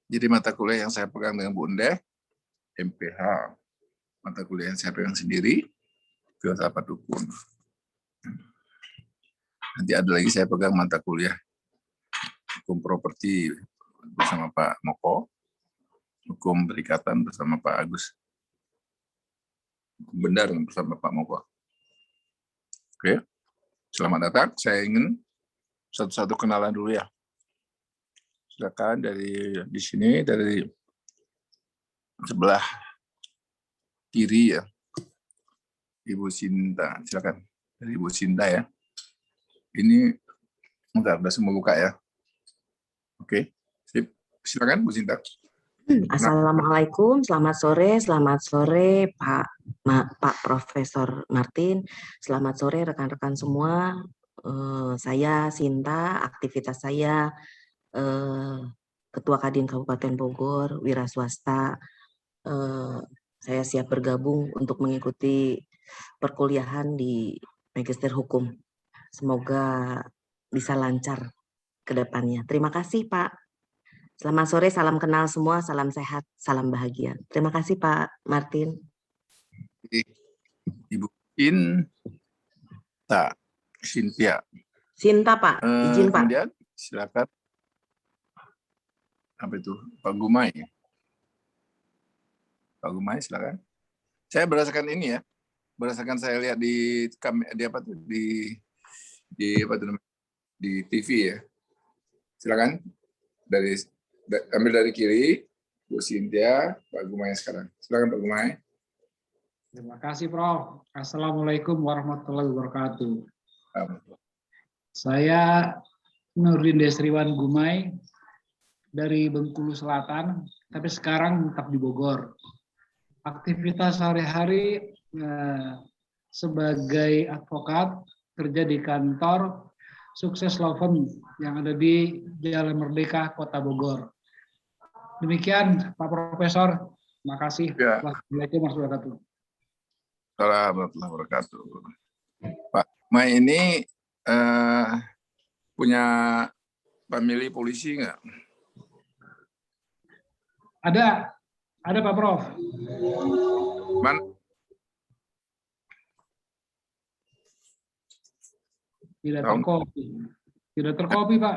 Jadi mata kuliah yang saya pegang dengan Bu Undeh, MPH. Mata kuliah yang saya pegang sendiri, filsafat hukum. Nanti ada lagi saya pegang mata kuliah hukum properti bersama Pak Moko, hukum perikatan bersama Pak Agus, hukum bendar bersama Pak Moko. Oke, selamat datang. Saya ingin satu-satu kenalan dulu ya. Silakan dari di sini, dari sebelah kiri ya, Ibu Sinta. Silakan dari Ibu Sinta ya. Ini udah semua buka ya. Oke, sip. Silakan Bu Sinta. Assalamualaikum, selamat sore Pak Profesor Martin, selamat sore rekan-rekan semua. Saya Sinta, aktivitas saya Ketua Kadin Kabupaten Bogor, wira swasta. Saya siap bergabung untuk mengikuti perkuliahan di Magister Hukum. Semoga bisa lancar ke depannya. Terima kasih Pak. Selamat sore, salam kenal semua, salam sehat, salam bahagia. Terima kasih Pak Martin. Ibu Sinta. Sinta Pak, izin Pak. Kemudian silakan. Apa itu? Pak Gumai. Pak Gumai silakan. Saya berdasarkan ini ya, berdasarkan saya lihat di apa tuh di apa tuh di TV ya. Silakan ambil dari kiri, Bu Sintia, Pak Gumai sekarang. Silakan Pak Gumai. Terima kasih Prof. Assalamualaikum warahmatullahi wabarakatuh. Saya Nurdin Desriwan Gumai dari Bengkulu Selatan, tapi sekarang tetap di Bogor. Aktivitas sehari-hari sebagai advokat, kerja di kantor Sukses Law Firm yang ada di Jalan Merdeka, Kota Bogor. Demikian Pak Profesor, terima kasih. Ya. Assalamualaikum warahmatullahi wabarakatuh. Warahmatullahi wabarakatuh. Pak Mai ini punya family polisi nggak? Ada Pak Prof. Mana? Tidak terkopi. Tidak terkopi Pak.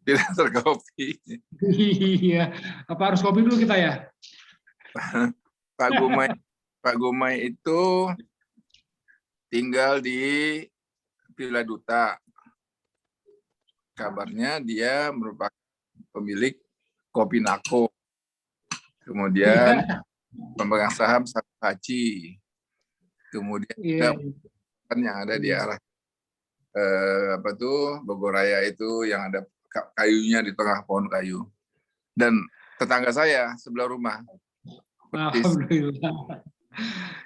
Tidak terkopi. Iya, apa harus kopi dulu kita ya? Pak Gumai itu tinggal di Villa Duta. Kabarnya dia merupakan pemilik Kopi Nako. Kemudian pemegang saham Haji. Kemudian juga yang ada di arah apa tuh Bogor Raya itu yang ada kayunya di tengah pohon kayu. Dan tetangga saya sebelah rumah. Alhamdulillah.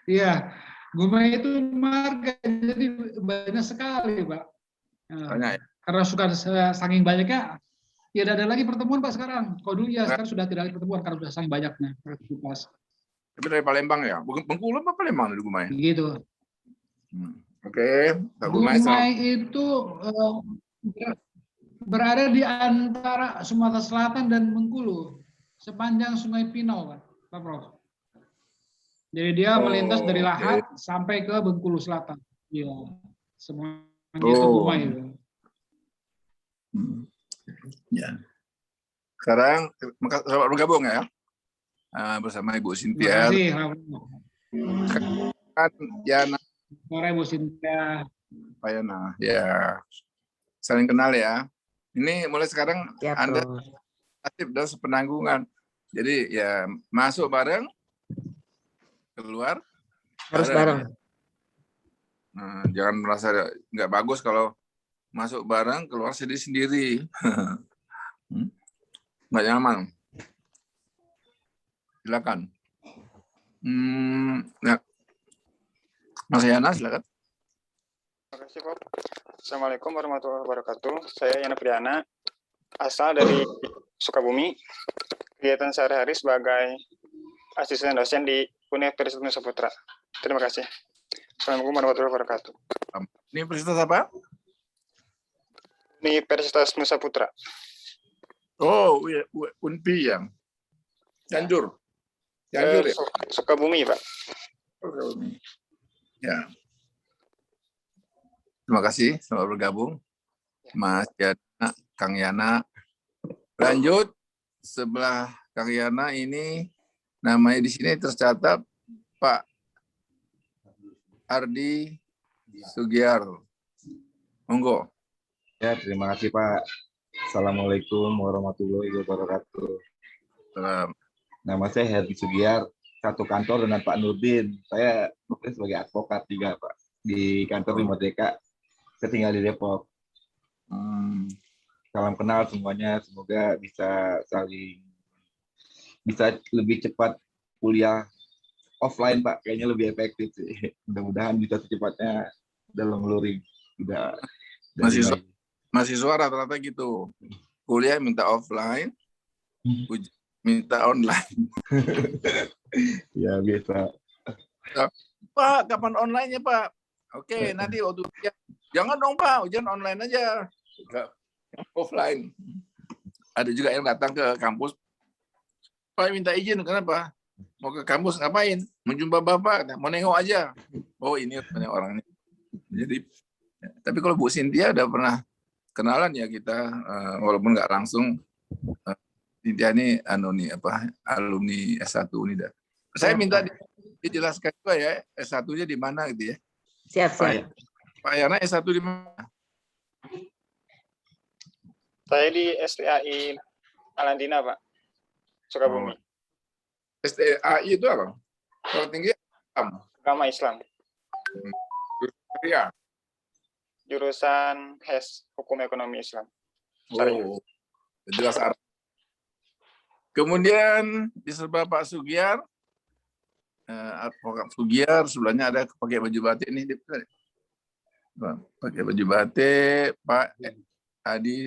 Iya, Gumai itu marga, jadi banyak sekali, Pak. Banyak ya? Karena suka saking banyaknya, ya tidak ada lagi pertemuan Pak sekarang. Kalau dulu ya sekarang sudah tidak ada pertemuan karena sudah saking banyaknya aktivitas. Tapi dari Palembang ya? Bengkulu apa Palembang dari Gumai? Begitu. Oke, Gumai itu berada di antara Sumatera Selatan dan Bengkulu, sepanjang Sungai Pinau, Pak Prof. Jadi dia melintas dari Lahat sampai ke Bengkulu Selatan. Iya, semuanya itu Gumai. Ya. Sekarang selamat bergabung ya bersama Ibu Sintia. Terima kasih. Yana. Sore Bu Sintia. Pak Yana. Ya, saling kenal ya. Ini mulai sekarang ya, Anda aktif dalam sepenanggungan. Jadi ya masuk bareng, keluar harus bareng. Nah, jangan merasa nggak bagus kalau masuk bareng, keluar sendiri-sendiri. Nggak nyaman. Silakan. Ya. Mas Yana, silakan. Terima kasih, Pak. Assalamualaikum warahmatullahi wabarakatuh. Saya Yana Priana, asal dari Sukabumi. Kegiatan sehari-hari sebagai asisten dosen di Universitas Nusa Putra. Terima kasih. Assalamualaikum warahmatullahi wabarakatuh. Universitas apa? Universitas Nusa Putra. Oh, Unpi yang. Cianjur. Cianjur ya. Sukabumi, Pak. Ya. Terima kasih selamat bergabung, Mas Yana, Kang Yana. Lanjut sebelah Kang Yana ini namanya di sini tercatat Pak Ardi Sugiar. Monggo. Ya, terima kasih Pak. Assalamualaikum warahmatullahi wabarakatuh. Nama saya Herdi Sugiar, satu kantor dengan Pak Nurdin. Saya sebagai advokat juga Pak di kantor di Merdeka. Saya tinggal di Depok. Salam kenal semuanya. Semoga bisa lebih cepat kuliah offline Pak. Kayaknya lebih efektif sih. Mudah-mudahan bisa secepatnya dalam luring. Mahasiswa rata-rata gitu. Kuliah minta offline, minta online. Ya, biasa. Pak, kapan online-nya, Pak? Oke, nanti waktu ujian. Jangan dong, Pak. Ujian online aja. Offline. Ada juga yang datang ke kampus. Pak, minta izin. Kenapa? Mau ke kampus ngapain? Menjumpa Bapak. Mau nengok aja. Oh, ini orang ini. Jadi, tapi kalau Bu Cynthia udah pernah kenalan ya kita, walaupun nggak langsung. Cynthia ini alumni S1 Unida. Saya minta dijelaskan juga ya S1-nya di mana gitu ya. Siap. Pak Yana S1 di mana? Saya di STAI Alandina, Pak. Sukabumi. STAI itu apa? Sekolah Tinggi Agama Islam. Ya. Jurusan HES, Hukum Ekonomi Islam. Oh, jelas arah. Kemudian di sebelah Pak Sugiar, advokat Sugiar, sebelahnya ada pakai baju batik ini. Pakai baju batik, Pak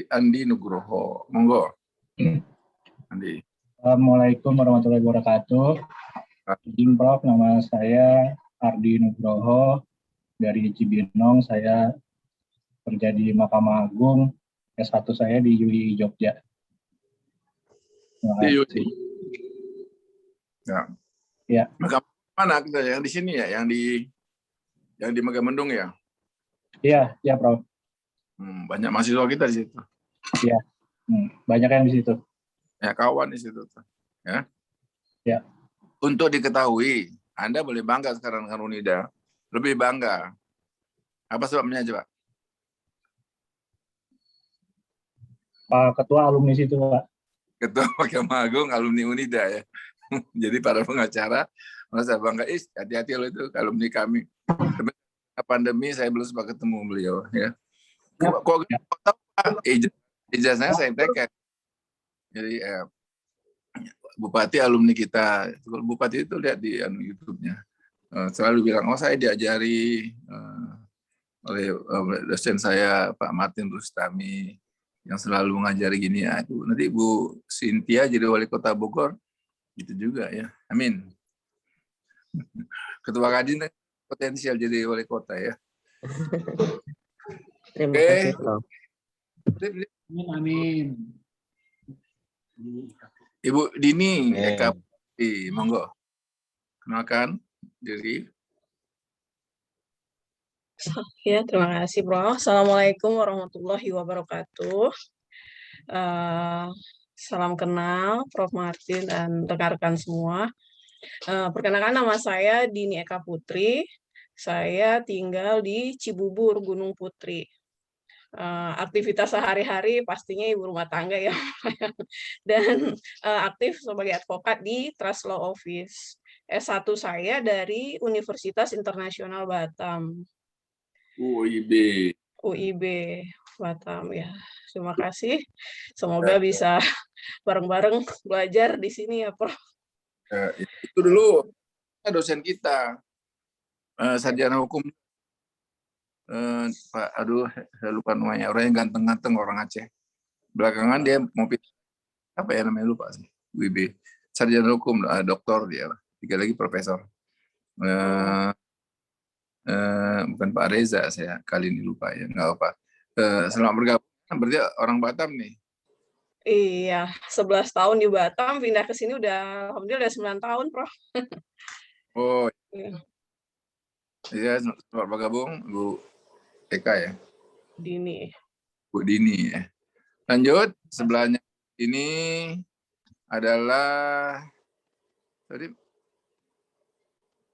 Andi Nugroho. Monggo. Andi. Assalamualaikum warahmatullahi wabarakatuh. Izin Prof, nama saya Ardi Nugroho dari Cibinong. Saya kerja di Mahkamah Agung. S1 saya di UI Jogja. Di UI. Ya. Mana kita yang di sini ya, yang di Megamendung ya? Iya, Prof. Banyak mahasiswa kita di situ. Iya. Banyak yang di situ. Ya, kawan di situ. Ya. Ya. Untuk diketahui, Anda boleh bangga sekarang dengan Unida. Lebih bangga. Apa sebabnya coba? Pak Ketua alumni situ, Pak. Ketua Mahkamah Agung alumni Unida ya. Jadi para pengacara merasa bangga, hati-hati loh itu alumni kami. Pandemi saya belum sempat ketemu beliau ya. Kok tahu Pak? Ijazahnya saya teken. Jadi Bupati alumni kita. Bupati itu lihat di YouTube-nya. Selalu bilang, saya diajari oleh dosen saya Pak Martin Rustami yang selalu mengajari gini. Aduh, nanti Bu Cynthia jadi wali kota Bogor, gitu juga ya. Amin. Ketua Kadin potensial jadi wali kota ya. Terima kasih, Prof. Amin. Ibu Dini, Eka Putri, monggo. Kenalkan diri. Ya, terima kasih, Prof. Assalamualaikum warahmatullahi wabarakatuh. Salam kenal, Prof. Martin dan rekan-rekan semua. Perkenalkan, nama saya Dini Eka Putri. Saya tinggal di Cibubur, Gunung Putri. Aktivitas sehari-hari pastinya ibu rumah tangga ya. Dan aktif sebagai advokat di Trust Law Office. S1 saya dari Universitas Internasional Batam. UIB Batam ya. Terima kasih. Semoga bisa bareng-bareng belajar di sini ya, Prof. Itu dulu dosen kita, sarjana hukum. Pak, saya lupa namanya. Orang yang ganteng-ganteng, orang Aceh. Belakangan dia mau apa ya namanya, lupa sih. UIB. Sarjana hukum, doktor dia. 3 lagi profesor. Bukan Pak Reza, saya kali ini lupa ya, nggak apa. Selamat bergabung, berarti orang Batam nih. Iya, 11 tahun di Batam, pindah ke sini udah alhamdulillah udah 9 tahun, Prof. Oh, Iya, iya, selamat bergabung, Bu Eka ya, Dini. Bu Dini ya. Lanjut, sebelahnya ini adalah tadi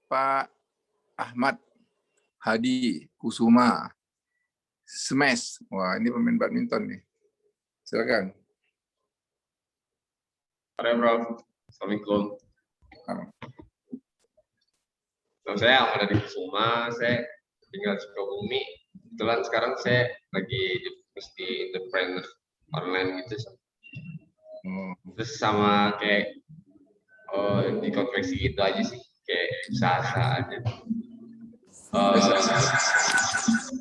Pak Ahmad Hadi Kusuma Smash. Wah, ini pemain badminton nih. Silakan. Sore, Prof. Assalamualaikum. Nama saya Ahmad Hadi Kusuma, saya tinggal di Sukabumi. Kebetulan sekarang saya lagi di entrepreneur online gitu. Terus sama kayak di konveksi gitu aja sih, kayak usaha aja.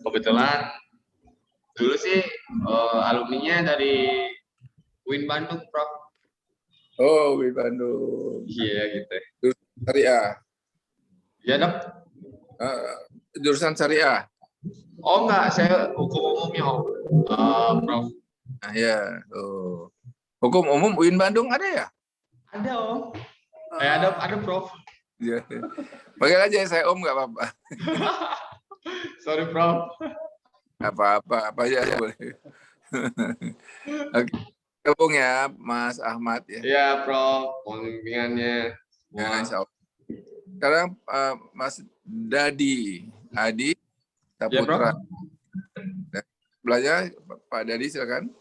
Kebetulan dulu sih alumninya dari UIN Bandung, Prof. Oh, di Bandung. Iya gitu. Syariah. Iya dok. Jurusan syariah. Oh enggak, saya hukum umumnya Prof. Nah, ya. Oh. Hukum umum UIN Bandung ada ya? Ada Om. Ada Prof. Iya. Panggil aja saya Om nggak apa-apa. Sorry Prof. Apa aja boleh. Oke. Gabung ya, Mas Ahmad ya. Iya Prof. Mohon bimbingannya. Ya, insya Allah. Sekarang Mas Dadi Adi Saputra. Ya, Belajar Pak Dadi silakan.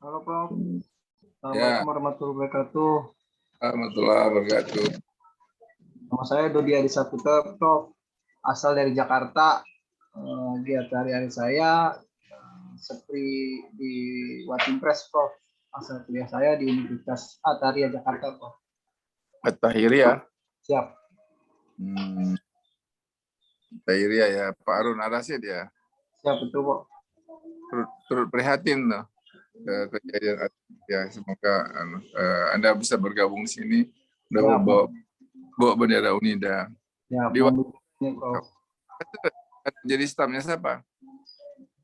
Halo Prof. Ya. Assalamualaikum warahmatullahi wabarakatuh. Warahmatullahi wabarakatuh. Nama saya Dodi Adi Saputra, Prof. Asal dari Jakarta. Kegiatan hari-hari saya seperti di Watimpres, Prof. Asal kuliah saya di Universitas Ataria Jakarta, Prof. At-Tahiriyah. Siap. Tahiriyah ya, Pak Harun Ar-Rasyid ya. Siap, betul, Prof. Turut prihatin loh kejadian ya, semoga Anda bisa bergabung di sini. Udah bawa bendera UNIDA. Ya, Di Prof. Jadi stafnya siapa?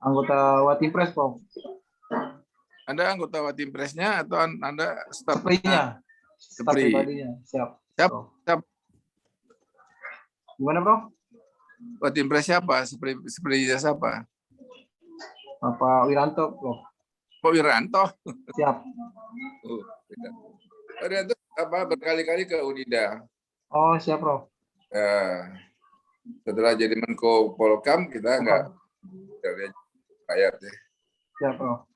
Anggota Watimpres, Prof. Anda anggota Watimpresnya atau Anda staf? Seprinya. Staf Sepri. pribadinya. Siap. Siap. Prof. Siap. Gimana, Prof? Watimpres siapa? Seprinya siapa? Bapak Wiranto, Prof. Pak Wiranto. Siap. Oh, beda. Wiranto apa berkali-kali ke UNIDA. Oh, siap, Prof. Setelah jadi Menko Polkam kita nggak bayar deh. Siap, Prof.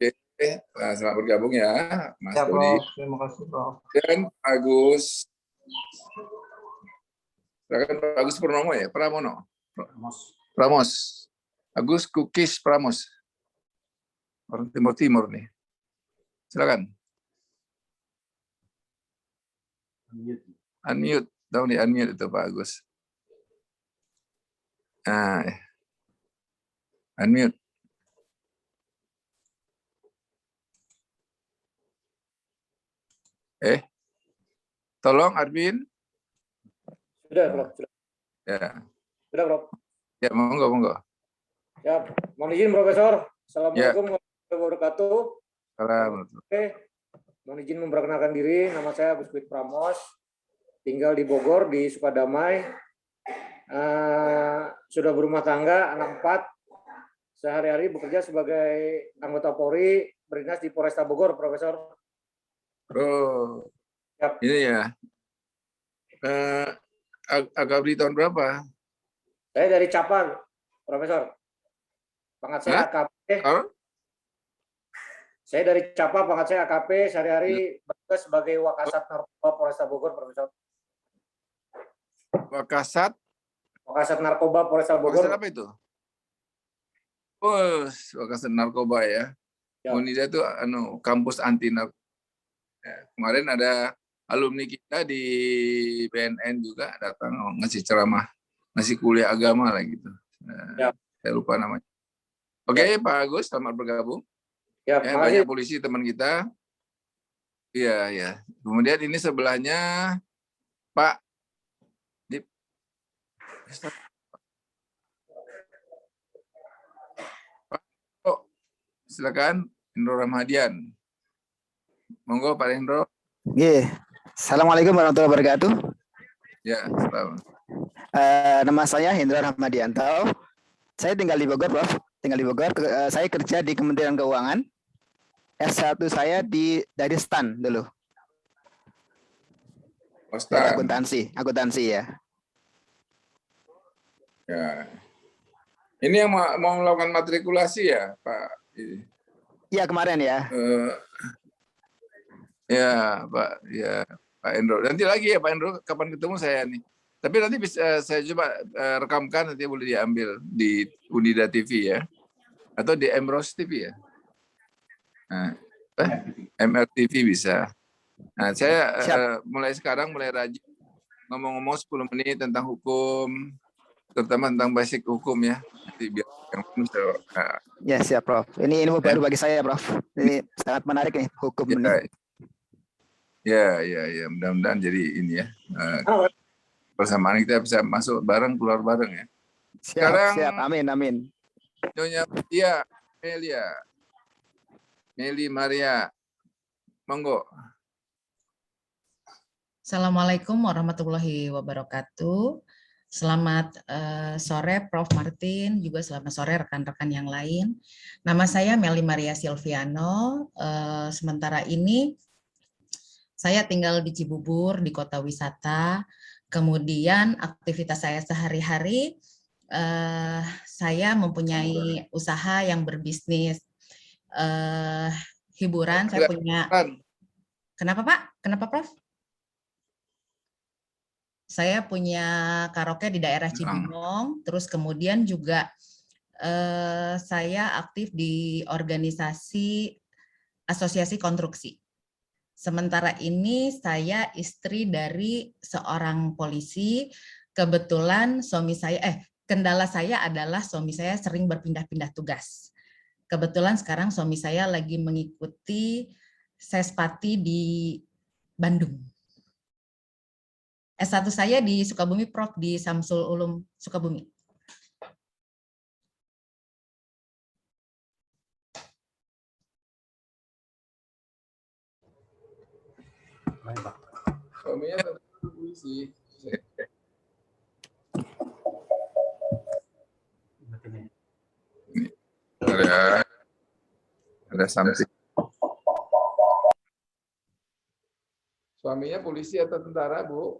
Oke, nah, selamat bergabung ya, Mas Siap, Dodi. Prof. Terima kasih, Prof. Dan Agus, silakan Pak Agus Purnomo ya, Pramono. Pramos. Agus Kukis Pramos. Orang Timur nih. Silakan. Unmute. Tahu nih unmute itu Pak Agus. Nah, unmute. Tolong Arvin. Sudah, Prof. Sudah. Ya. Sudah, Prof. Ya, monggo. Ya, mohon izin, Profesor. Assalamualaikum warahmatullahi wabarakatuh. Salam. Oke, mohon izin memperkenalkan diri. Nama saya Agus Kwit Pramos. Tinggal di Bogor, di Sukadamai. Sudah berumah tangga, anak 4. Sehari-hari bekerja sebagai anggota Polri, berdinas di Polresta Bogor, Profesor. Oh, Yap. ini ya. Akabri tahun berapa? Saya dari Capang, Profesor. Pangkat saya AKP. Oh? Saya dari Capa, pangkat saya AKP. Sehari-hari bertugas sebagai Wakasat Narkoba Polresta Bogor, Profesor. Wakasat? Wakasat Narkoba Polresta Bogor. Wakasat apa itu? Oh, Wakasat Narkoba ya. Ya. UNIDA itu kampus anti narkoba. Ya, kemarin ada alumni kita di BNN juga datang ngasih ceramah, ngasih kuliah agama lah gitu. Ya. Saya lupa namanya. Oke, Pak Agus, selamat bergabung. Ya, Banyak polisi teman kita. Iya, ya. Kemudian ini sebelahnya Pak Dip. silakan Hendro Rahmadian. Monggo Pak Hendro. Assalamualaikum warahmatullahi wabarakatuh. Ya, selamat. Nama saya Hendro Rahmadianto. Saya tinggal di Bogor, Prof. Saya kerja di Kementerian Keuangan. S1 saya dari STAN dulu. STAN. Akuntansi ya. Ya. Ini yang mau melakukan matrikulasi ya, Pak? Iya, kemarin ya. Ya, Pak. Ya, Pak Hendro. Nanti lagi ya, Pak Hendro. Kapan ketemu saya nih? Tapi nanti bisa saya coba rekamkan, nanti boleh diambil di Unida TV ya, atau di Emros TV ya. Nah, MRTV bisa. Nah, saya mulai sekarang mulai rajin ngomong-ngomong 10 menit tentang hukum, terutama tentang basic hukum ya. Nanti biar yang bisa. Ya, siap, Prof. Ini ilmu baru bagi saya, Prof. Ini sangat menarik nih hukum ini. Ya. Mudah-mudahan jadi ini ya. Persamaan kita bisa masuk bareng, keluar bareng ya. Sekarang, siap. Amin. Nyonya Meli Maria, monggo. Assalamualaikum warahmatullahi wabarakatuh. Selamat sore Prof. Martin, juga selamat sore rekan-rekan yang lain. Nama saya Meli Maria Silviano. Sementara ini saya tinggal di Cibubur, di kota wisata. Kemudian aktivitas saya sehari-hari, saya mempunyai usaha yang berbisnis hiburan. Saya punya. Kenapa Pak? Kenapa Prof? Saya punya karaoke di daerah Cibinong, terus kemudian juga saya aktif di organisasi asosiasi konstruksi. Sementara ini saya istri dari seorang polisi. Kebetulan suami saya, kendala saya adalah suami saya sering berpindah-pindah tugas. Kebetulan sekarang suami saya lagi mengikuti Sespati di Bandung. S1 saya di Sukabumi, Prof, di Samsul Ulum Sukabumi. Suaminya polisi. Ada something. Suaminya polisi atau tentara, Bu?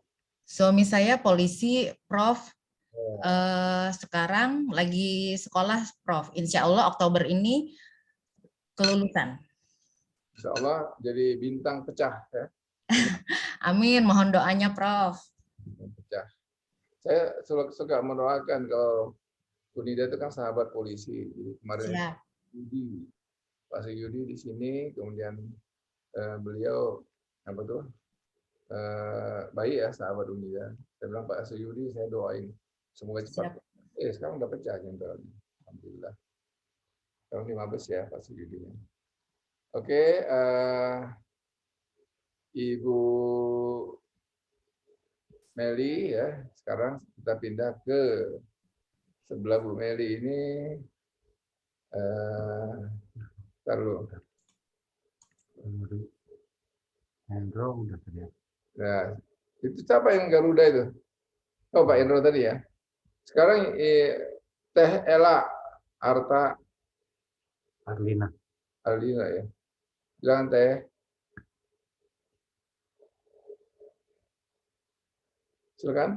Suami saya polisi, Prof. Sekarang lagi sekolah, Prof. Insya Allah Oktober ini kelulusan. Insya Allah jadi bintang pecah ya. Amin, mohon doanya, Prof. Pecah. Saya suka mendoakan kalau Unida itu kan sahabat polisi. Jadi kemarin Pak Suyudi di sini, kemudian beliau apa tuh? Baik ya sahabat Unida. Saya bilang Pak Suyudi, saya doain semoga cepat. Sekarang udah pecah jendela. Alhamdulillah. Sekarang 15 ya Pak Suyudi. Oke, Ibu Meli ya. Sekarang kita pindah ke sebelah Bu Meli ini. Taruh. Hendro udah terlihat. Nah, itu siapa yang Garuda itu? Oh, Pak Hendro tadi ya. Sekarang Teh Ella Arta Arlina ya. Silakan Teh. Silakan.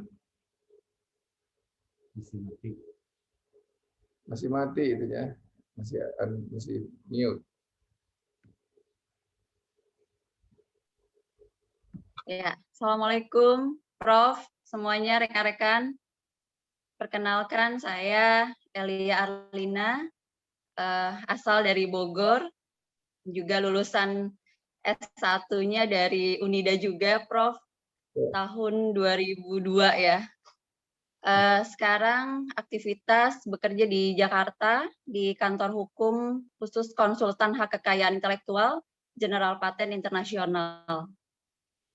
Masih mati itu ya. Masih mute. Ya, Assalamualaikum, Prof, semuanya rekan-rekan. Perkenalkan saya Elia Arlina, asal dari Bogor, juga lulusan S1-nya dari Unida juga, Prof, tahun 2002 ya. Sekarang aktivitas bekerja di Jakarta, di kantor hukum khusus konsultan hak kekayaan intelektual, General Paten Internasional.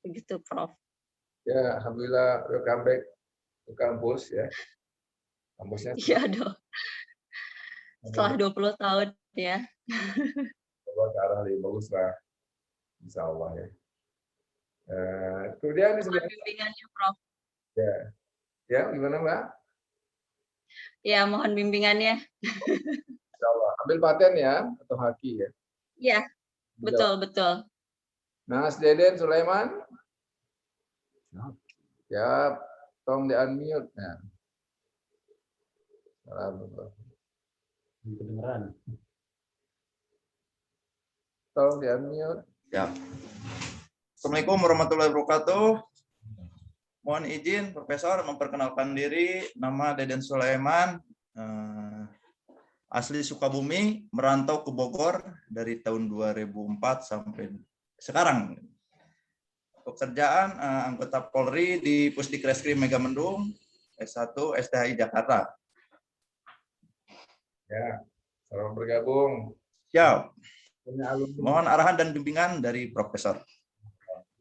Begitu, Prof. Ya, alhamdulillah welcome back ke kampus ya. Kampusnya. Iya, dong. setelah 20 tahun ya. Coba ke arah lebih bagus lah, insya Allah ya. Kemudian di sebelah Bimbingannya, Prof. ya, ya gimana Mbak? Ya, mohon bimbingannya. Insya Allah. Ambil paten ya atau haki ya. Ya, betul, betul. Nah, Deden Sulaiman. Ya, tolong di unmute. Nah. Kedengeran. Tolong di unmute. Ya. Assalamualaikum warahmatullahi wabarakatuh. Mohon izin Profesor memperkenalkan diri. Nama Deden Sulaiman, asli Sukabumi, merantau ke Bogor dari tahun 2004 sampai sekarang. Pekerjaan anggota Polri di Pusdikreskrim Megamendung, S1 STHI Jakarta. Ya, selamat bergabung. Siap. Mohon arahan dan bimbingan dari Profesor.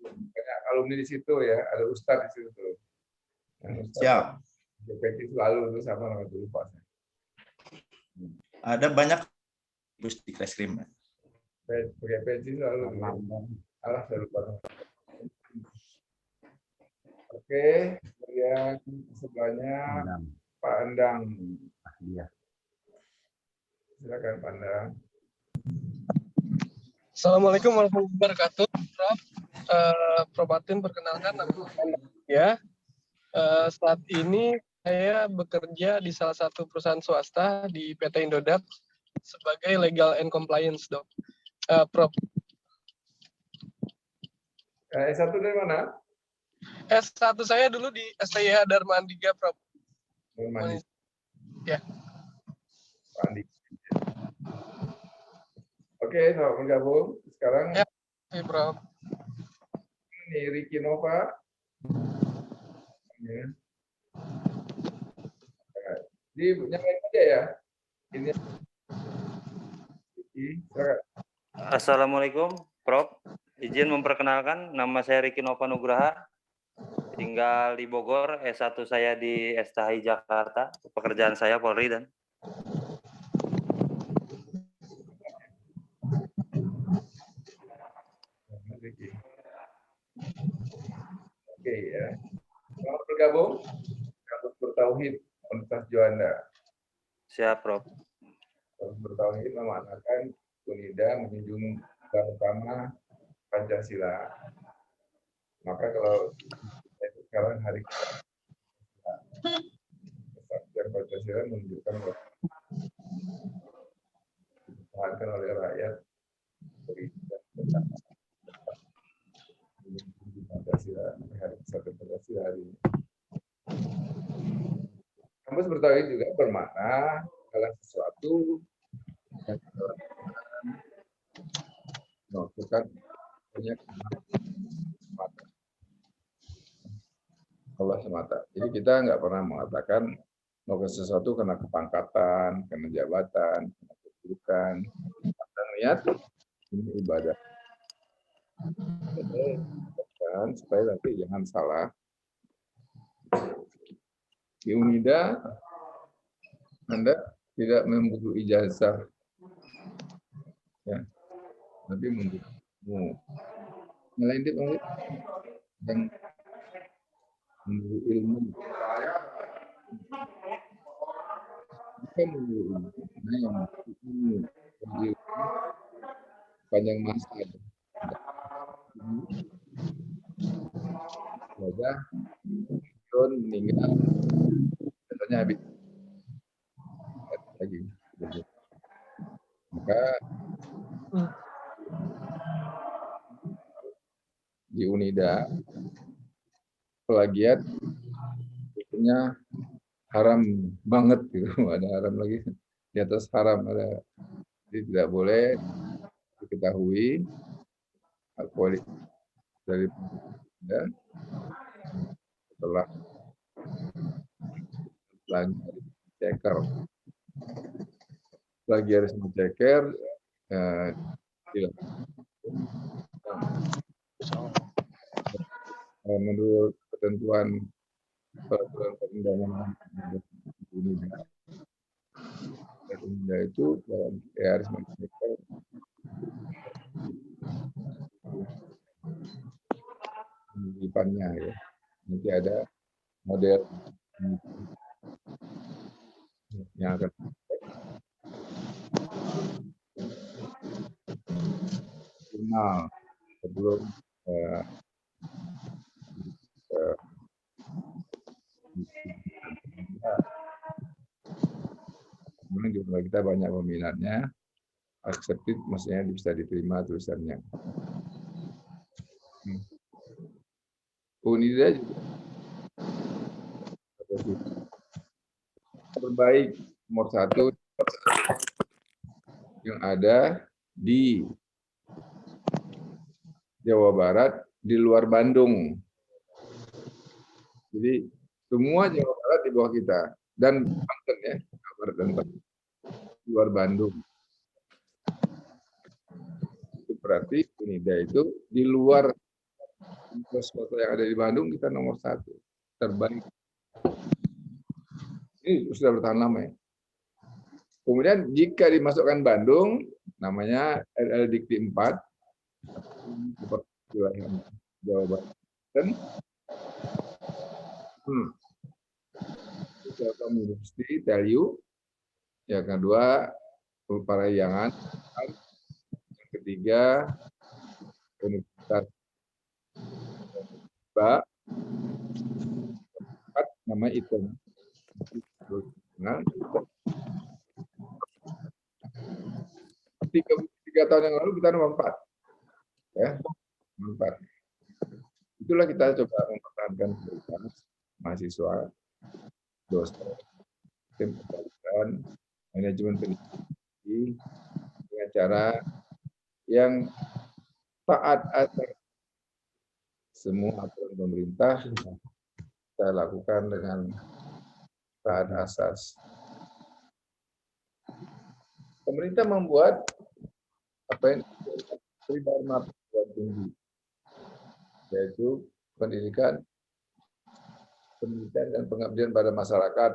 Banyak alumni di situ ya, ada Ustadz di situ. Siap. JPT selalu itu sama nama dulu Pak. Ada banyak Pusdikreskrim. JPT selalu. Alah, saya lupa. Oke, kemudian sebelahnya Pak Endang. Iya. Silakan Pak Endang. Assalamualaikum warahmatullahi wabarakatuh, Prof. Prof. Martin, perkenalkan nama saya ya. Saat ini saya bekerja di salah satu perusahaan swasta di PT Indodax sebagai legal and compliance, Dok. Prof. S1 dari mana? S1 saya dulu di STIH Dharma Andika, Prof. Dharma Andika. Ya. Andika. Oke, selamat bergabung. Sekarang ya, Prof. Ini Ricky Nova. Ya. Nyalain aja ya. Ini. Ricky, silakan. Assalamualaikum, Prof. Izin memperkenalkan, nama saya Ricky Nova Nugraha, tinggal di Bogor, S1 saya di STHI Jakarta, pekerjaan saya Polri dan Oke ya. Selamat bergabung. Kampus Bertauhid Universitas Juanda. Siap, Prof. Kampus Bertauhid memanakan UNIDA menjunjung utama Pancasila. Maka kalau itu sekarang hari kesaktian Pancasila menunjukkan bahwa dipertahankan oleh rakyat Pancasila, hari kesaktian Pancasila hari ini. Kampus Bertauhid juga bermakna adalah sesuatu yang melakukan banyak Allah semata. Jadi kita nggak pernah mengatakan melakukan sesuatu karena kepangkatan, karena jabatan, karena kedudukan. Kita lihat ini ibadah. Dan supaya nanti jangan salah. Di UNIDA Anda tidak membutuh ijazah, ya, tapi membutuh nilai yang membutuh ilmu. Bukan membutuh ilmu, yang ilmu panjang masa. Semoga John meninggal, katanya habis lagi. Maka di UNIDA plagiat punya haram banget gitu, ada haram lagi di atas haram, ada, jadi tidak boleh diketahui kualitas dari ya, setelah ceker plagiarisme ceker menurut ketentuan peraturan perundangan UNIDA Yaitu dalam Harris Manchester penelitiannya ya. Nanti ada model yang akan final sebelum memang jumlah kita banyak peminatnya, accepted maksudnya bisa diterima tulisannya. Unida juga terbaik nomor 1 yang ada di Jawa Barat di luar Bandung. Jadi semua Jawa Barat di bawah kita dan Banten ya, Jawa Barat dan Banten di luar Bandung. Itu berarti Unida itu di luar kota yang ada di Bandung kita nomor 1 terbaik. Ini sudah bertahan lama ya. Kemudian jika dimasukkan Bandung, namanya LL Dikti 4, wilayah Jawa Barat. Dan Telkom University, TELU, yang kedua Parahyangan, yang ketiga Universitas nama itu. Nah, 3 tahun yang lalu kita nomor 4. Ya, nomor 4. Itulah kita coba mempertahankan mahasiswa, dosen, tim pendidikan, manajemen pendidikan dengan cara yang taat atas semua aturan pemerintah kita lakukan dengan taat asas. Pemerintah membuat apa yang Dharma perguruan tinggi, yaitu pendidikan dan pengabdian pada masyarakat,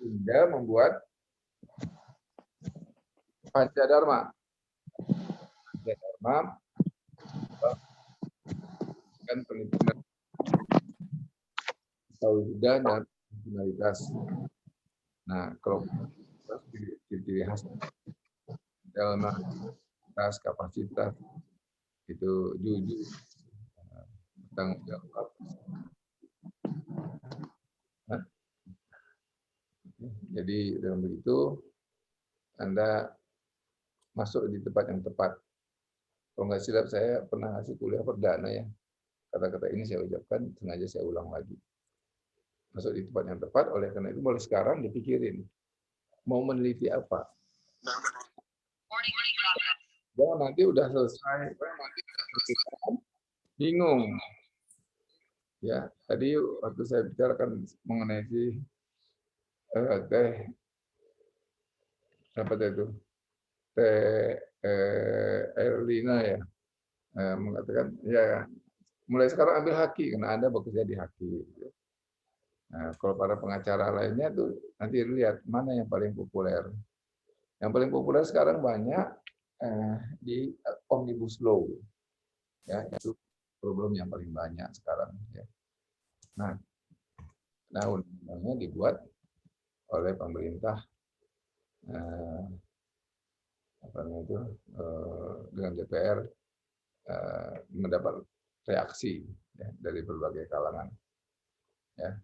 hingga membuat Pancadharma. Pancadharma dan pendidikan tauhid dan finalitas. Nah, kalau ciri khas dalam kapasitas itu jujur, bertanggung jawab. Jadi dengan begitu Anda masuk di tempat yang tepat. Kalau nggak silap saya pernah ngasih kuliah perdana ya. Kata-kata ini saya ucapkan, sengaja saya ulang lagi. Masuk di tempat yang tepat, oleh karena itu mulai sekarang dipikirin mau meneliti apa. Jangan nanti udah selesai, bingung. Ya, tadi waktu saya bicarakan mengenai si apa itu Erlina ya, mengatakan ya mulai sekarang ambil haki karena Anda bekerja di haki. Nah, kalau para pengacara lainnya tuh nanti lihat mana yang paling populer. Yang paling populer sekarang banyak di Omnibus Law, ya itu problem yang paling banyak sekarang. Ya. Nah undang-undangnya dibuat oleh pemerintah dengan DPR mendapat reaksi ya, dari berbagai kalangan. Ya.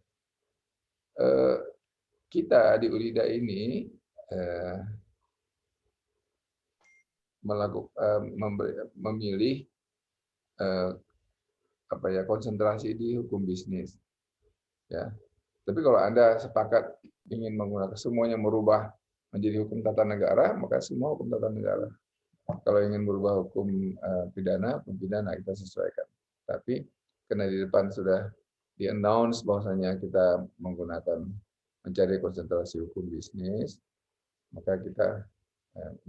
Kita di Unida ini memilih konsentrasi di hukum bisnis. Ya. Tapi kalau Anda sepakat ingin menggunakan semuanya merubah menjadi hukum tata negara, maka semua hukum tata negara. Kalau ingin merubah hukum pidana, kita sesuaikan. Tapi karena di depan sudah di-announce bahwasanya kita mencari konsentrasi hukum bisnis, maka kita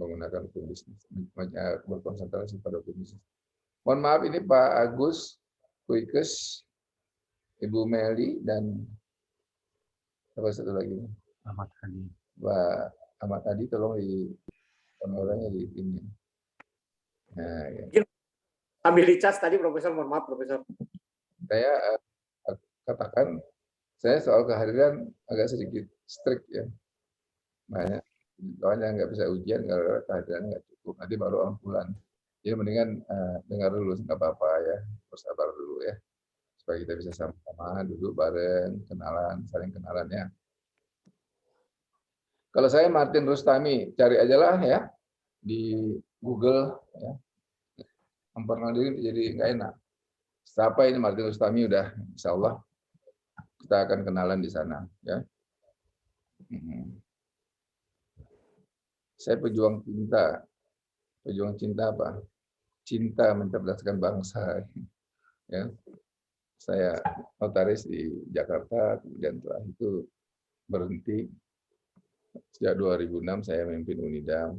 menggunakan hukum bisnis, berkonsentrasi pada hukum bisnis. Mohon maaf ini Pak Agus Kuikes, Ibu Meli, dan apa satu lagi? Pak Ahmad tadi tolong di orangnya di ini. Nah, ya. Ambil dicas tadi Profesor, mohon maaf Profesor. Saya katakan, saya soal kehadiran agak sedikit strict ya. Banyak, soalnya nggak bisa ujian kalau kehadiran nggak cukup. Nanti baru ambulan. Jadi mendingan dengar dulu, nggak apa-apa ya. Bersabar dulu ya. Supaya kita bisa sama-sama duduk bareng, kenalan, saling kenalan ya. Kalau saya Martin Rustami, cari aja lah ya di Google ya. Memperkenalkan jadi nggak enak. Siapa ini Martin Rustami udah, insya Allah kita akan kenalan di sana ya. Saya pejuang cinta. Pejuang cinta apa? Cinta mencerdaskan bangsa. Ya. Saya notaris di Jakarta, kemudian setelah itu berhenti. Sejak 2006 saya memimpin Unida,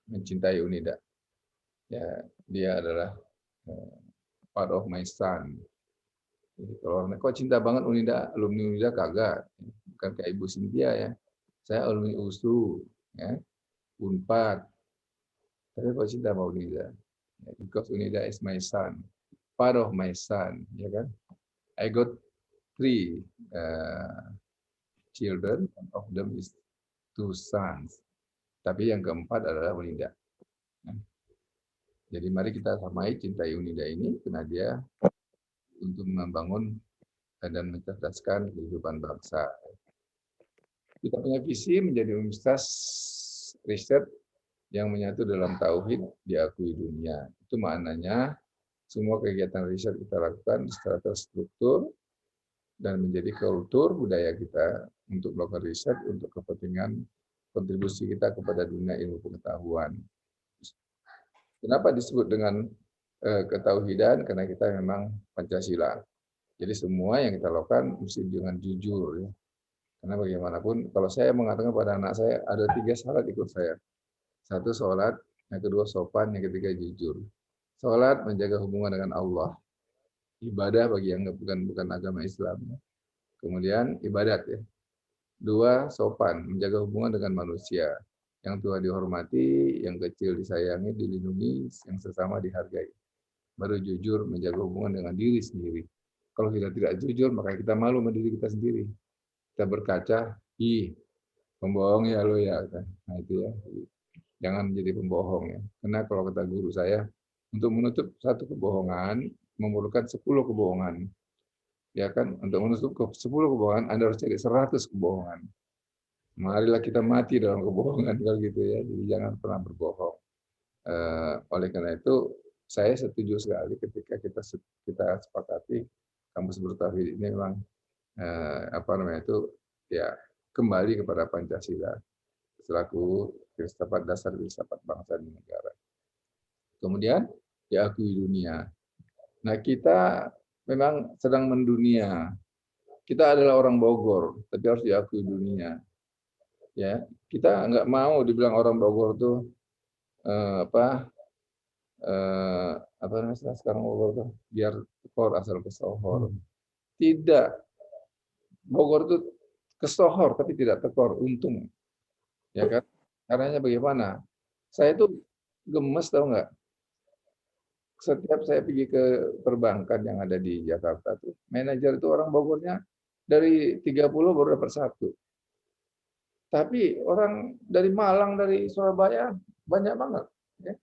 mencintai Unida. Ya, dia adalah part of my son. Jadi, kalau kok cinta banget Unida, alumni Unida kagak, bukan kayak Ibu Cynthia ya. Saya alumni USU, ya, Unpad. Tapi kok cinta sama Unida? Because Unida is my son, part of my son, ya kan? I got 3 children, one of them is 2 sons. Tapi yang keempat adalah Unida. Jadi mari kita samai cintai Unida ini karena dia untuk membangun dan mencerdaskan kehidupan bangsa. Kita punya visi menjadi universitas riset yang menyatu dalam tauhid diakui dunia. Itu maknanya semua kegiatan riset kita lakukan secara terstruktur dan menjadi kultur budaya kita untuk melakukan riset untuk kepentingan kontribusi kita kepada dunia ilmu pengetahuan. Kenapa disebut dengan ketauhidan? Karena kita memang Pancasila. Jadi semua yang kita lakukan mesti dengan jujur. Ya. Karena bagaimanapun, kalau saya mengatakan pada anak saya, ada 3 syarat ikut saya. 1 sholat, yang kedua sopan, yang ketiga jujur. Sholat menjaga hubungan dengan Allah. Ibadah bagi yang bukan agama Islam. Kemudian ibadat ya. 2 sopan, menjaga hubungan dengan manusia. Yang tua dihormati, yang kecil disayangi, dilindungi, yang sesama dihargai. Baru jujur menjaga hubungan dengan diri sendiri. Kalau kita tidak jujur, maka kita malu sama diri kita sendiri. Kita berkaca, pembohong ya lo ya. Nah itu ya. Jangan menjadi pembohong ya. Karena kalau kata guru saya, untuk menutup 1 kebohongan, memerlukan 10 kebohongan. Ya kan, untuk menutup 10 kebohongan, Anda harus cari 100 kebohongan. Marilah kita mati dalam kebohongan kalau gitu ya. Jadi jangan pernah berbohong. Oleh karena itu, saya setuju sekali ketika kita sepakati kampus bertauhid ini memang ya kembali kepada Pancasila selaku filsafat dasar filsafat bangsa dan negara. Kemudian diakui dunia. Nah kita memang sedang mendunia. Kita adalah orang Bogor, tapi harus diakui dunia. Ya, kita nggak mau dibilang orang Bogor tuh apa namanya sekarang Bogor tuh biar tekor asal kesohor. Tidak, Bogor tuh kesohor tapi tidak tekor, untung. Ya kan? Caranya bagaimana? Saya tuh gemes tahu nggak? Setiap saya pergi ke perbankan yang ada di Jakarta tuh, manajer itu orang Bogornya dari 30 baru dapat 1. Tapi orang dari Malang, dari Surabaya banyak banget. Ya.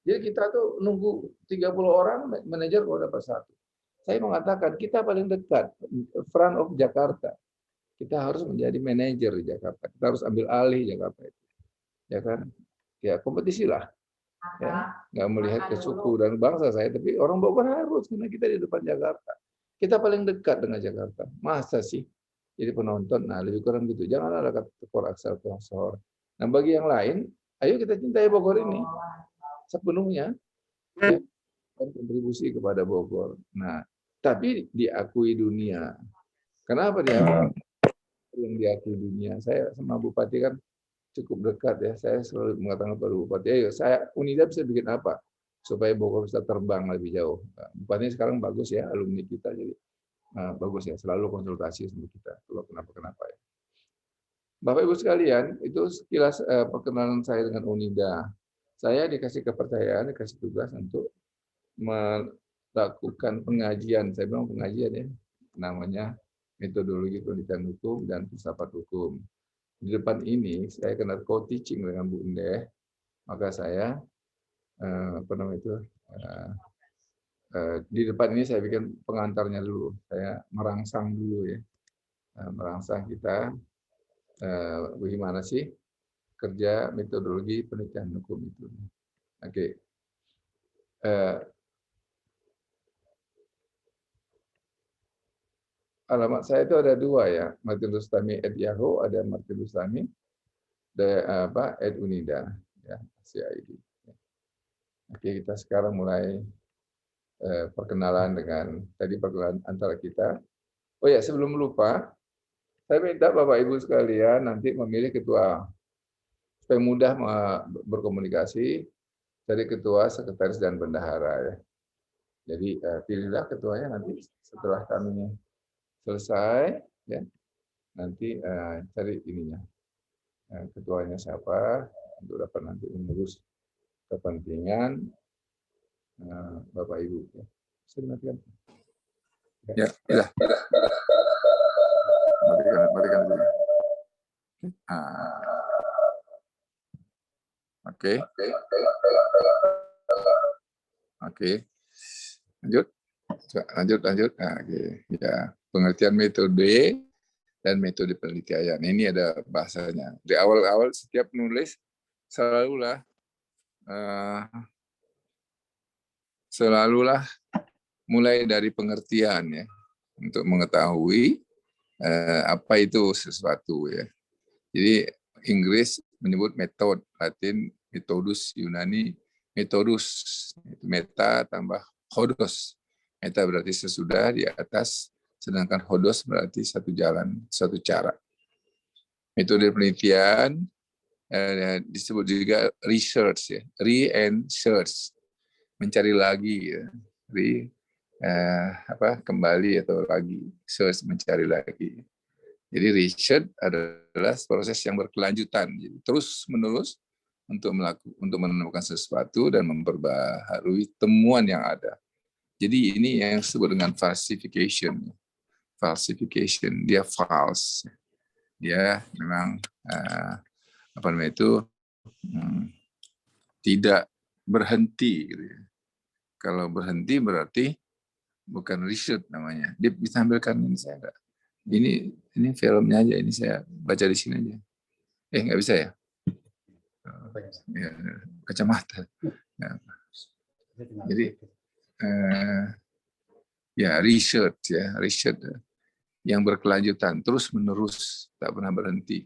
Jadi kita tuh nunggu 30 orang, manajer baru dapat 1. Saya mengatakan kita paling dekat, front of Jakarta. Kita harus menjadi manajer di Jakarta. Kita harus ambil alih Jakarta itu. Ya kan? Ya kompetisi lah. Ya. Nggak melihat ke suku dan bangsa saya, tapi orang Bogor harus, karena kita di depan Jakarta. Kita paling dekat dengan Jakarta. Masa sih? Jadi penonton, nah lebih kurang gitu. Jangan ada kata tekor asal kesohor. Nah bagi yang lain, ayo kita cintai Bogor ini sepenuhnya dan kontribusi kepada Bogor. Nah, tapi diakui dunia. Kenapa dia yang diakui dunia? Saya sama Bupati kan cukup dekat ya. Saya selalu mengatakan kepada Bupati, ayo saya Unida bisa bikin apa supaya Bogor bisa terbang lebih jauh. Nah, Bupati sekarang bagus ya, alumni kita jadi. Bagus ya, selalu konsultasi sama kita kalau kenapa ya. Bapak Ibu sekalian, itu sekilas perkenalan saya dengan UNIDA. Saya dikasih kepercayaan, dikasih tugas untuk melakukan pengajian. Saya bilang pengajian ya, namanya metodologi penelitian hukum dan filsafat hukum. Di depan ini saya kena co-teaching dengan Bu Indeh, maka saya di depan ini saya bikin pengantarnya dulu. Saya merangsang dulu ya, merangsang kita bagaimana sih kerja metodologi penelitian hukum itu. Oke. Alamat saya itu ada 2 ya, martinrustami@yahoo, ada martinrustami @unida ya, CID. Oke, kita sekarang mulai perkenalan dengan tadi perkenalan antara kita. Oh ya, sebelum lupa, saya minta Bapak Ibu sekalian nanti memilih ketua supaya mudah berkomunikasi dari ketua, sekretaris dan bendahara ya. Jadi pilihlah ketuanya nanti setelah kami selesai ya. Nanti cari ininya. Ketuanya siapa untuk dapat nanti mengurus kepentingan Bapak Ibu ya. Bisa dimatikan. Ya, sudah. Matikan dulu. Oke. Lanjut. Nah, oke. Ya, pengertian metode dan metode penelitian. Ini ada bahasanya. Di awal-awal setiap nulis selalulah mulai dari pengertian ya, untuk mengetahui apa itu sesuatu ya. Jadi Inggris menyebut metode, Latin metodus, Yunani metodus, meta tambah hodos. Meta berarti sesudah, di atas, sedangkan hodos berarti satu jalan, satu cara. Metode penelitian disebut juga research ya, and search, mencari lagi ya, kembali atau lagi, search mencari lagi. Jadi research adalah proses yang berkelanjutan, jadi terus menerus untuk menemukan sesuatu dan memperbaharui temuan yang ada. Jadi ini yang disebut dengan falsification. Falsification, dia false. Dia memang tidak berhenti. Gitu ya. Kalau berhenti berarti bukan research namanya. Dia bisa ambilkan ini saya enggak. Ini filmnya aja, ini saya baca di sini aja. Nggak bisa ya? Ya, kacamata. Ya. Jadi ya research yang berkelanjutan, terus menerus, tak pernah berhenti.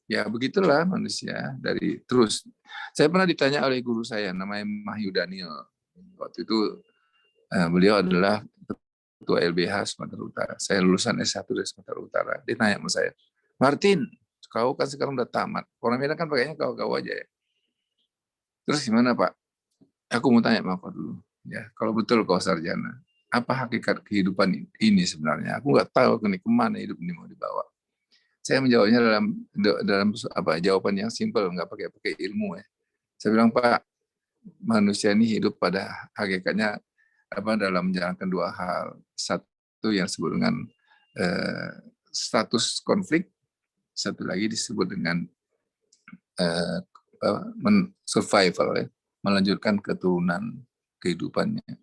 Ya begitulah manusia dari terus. Saya pernah ditanya oleh guru saya, namanya Mahyu Daniel. Waktu itu beliau adalah ketua LBH Sumatera Utara. Saya lulusan S1 dari Sumatera Utara. Dia tanya sama saya, Martin, kau kan sekarang udah tamat. Orang Medan kan pakainya kau aja ya. Terus gimana Pak? Aku mau tanya sama kau dulu. Ya, kalau betul kau sarjana, apa hakikat kehidupan ini sebenarnya? Aku nggak tahu kemana hidup ini mau dibawa. Saya menjawabnya dalam jawaban yang simpel, nggak pakai ilmu ya. Saya bilang Pak, manusia ini hidup pada hakikatnya dalam menjalankan 2 hal. Satu yang disebut dengan status konflik, satu lagi disebut dengan survival ya, melanjutkan keturunan kehidupannya.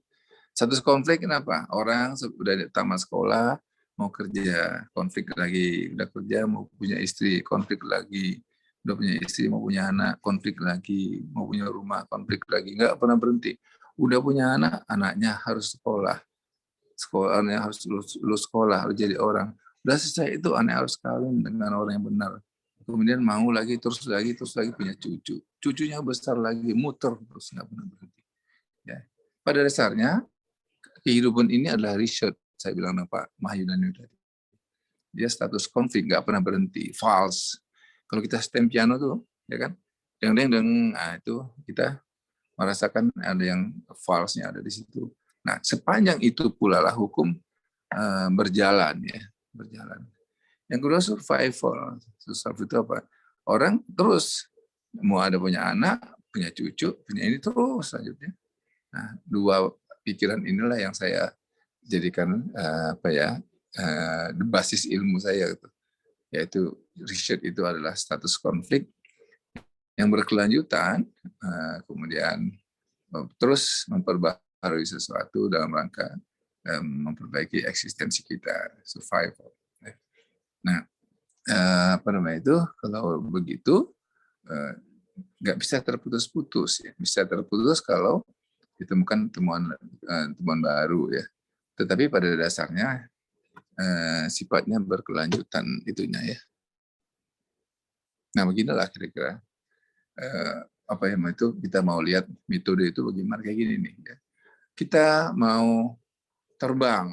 Status konflik kenapa? Orang sudah tamat sekolah, mau kerja, konflik lagi, udah kerja, mau punya istri, konflik lagi, udah punya istri, mau punya anak, konflik lagi, mau punya rumah, konflik lagi, nggak pernah berhenti. Udah punya anak, anaknya harus sekolahnya harus lulus sekolah, harus jadi orang. Udah selesai itu, anak harus kawin dengan orang yang benar. Kemudian mau lagi, terus lagi punya cucu. Cucunya besar lagi, muter terus, nggak pernah berhenti. Ya. Pada dasarnya, kehidupan ini adalah riset, saya bilang Pak Mahyudani tadi. Dia status konflik, nggak pernah berhenti, false. Kalau kita stem piano tuh, ya kan, itu kita merasakan ada yang false-nya ada di situ. Nah, sepanjang itu pula lah hukum berjalan ya, berjalan. Yang kedua survival. Survival itu apa? Orang terus mau ada punya anak, punya cucu, punya ini terus selanjutnya. Nah, dua pikiran inilah yang saya jadikan basis ilmu saya, gitu. Yaitu riset itu adalah status konflik yang berkelanjutan, kemudian terus memperbaharui sesuatu dalam rangka memperbaiki eksistensi kita, survival. Nah, kalau begitu nggak bisa terputus-putus, ya. Bisa terputus kalau ditemukan temuan baru, ya. Tetapi pada dasarnya sifatnya berkelanjutan itunya, ya. Nah, beginilah kira-kira kita mau lihat metode itu bagaimana, kayak gini nih, ya. Kita mau terbang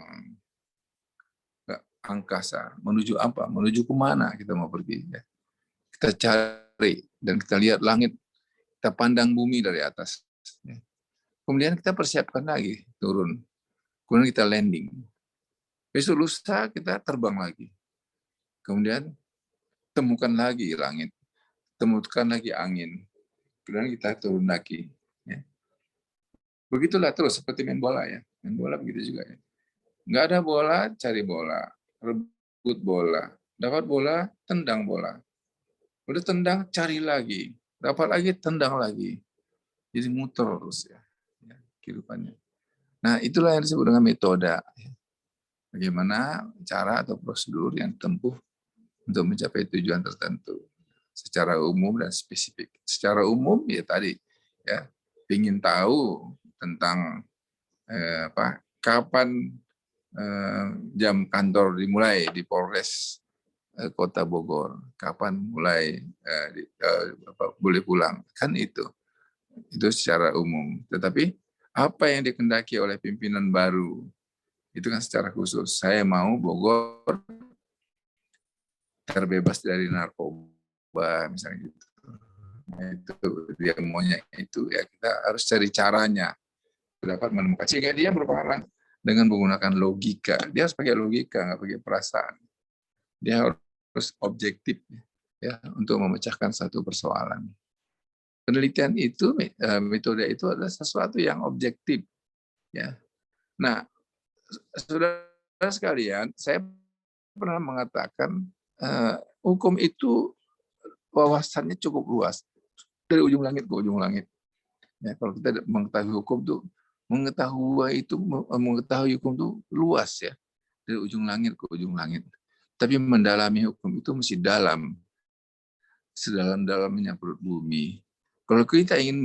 ke angkasa, menuju apa? Menuju kemana kita mau pergi, ya. Kita cari dan kita lihat langit, kita pandang bumi dari atas, ya. Kemudian kita persiapkan lagi turun, kemudian kita landing. Besok lusa kita terbang lagi, kemudian temukan lagi langit, temukan lagi angin, kemudian kita turun lagi. Ya. Begitulah terus seperti main bola, ya. Main bola begitu juga, ya. Nggak ada bola, cari bola, rebut bola, dapat bola, tendang bola. Udah tendang, cari lagi, dapat lagi, tendang lagi. Jadi muter terus, ya, kehidupannya. Nah, itulah yang disebut dengan metode. Ya. Bagaimana cara atau prosedur yang ditempuh untuk mencapai tujuan tertentu secara umum dan spesifik. Secara umum ya tadi, ya, ingin tahu tentang kapan jam kantor dimulai di Polres Kota Bogor, kapan mulai boleh pulang, kan itu secara umum. Tetapi apa yang dikehendaki oleh pimpinan baru itu kan secara khusus. Saya mau Bogor terbebas dari narkoba, misalnya gitu. Itu dia maunya itu, ya kita harus cari caranya dapat menemukan. Sehingga dia berperan dengan menggunakan logika. Dia harus pakai logika, nggak pakai perasaan. Dia harus objektif, ya, untuk memecahkan satu persoalan. Penelitian itu, metode itu adalah sesuatu yang objektif, ya. Nah, saudara sekalian, saya pernah mengatakan hukum itu wawasannya cukup luas dari ujung langit ke ujung langit. Ya, kalau kita mengetahui hukum tuh, mengetahui hukum itu luas, ya, dari ujung langit ke ujung langit. Tapi mendalami hukum itu mesti dalam, sedalam-dalamnya perut bumi. Kalau kita ingin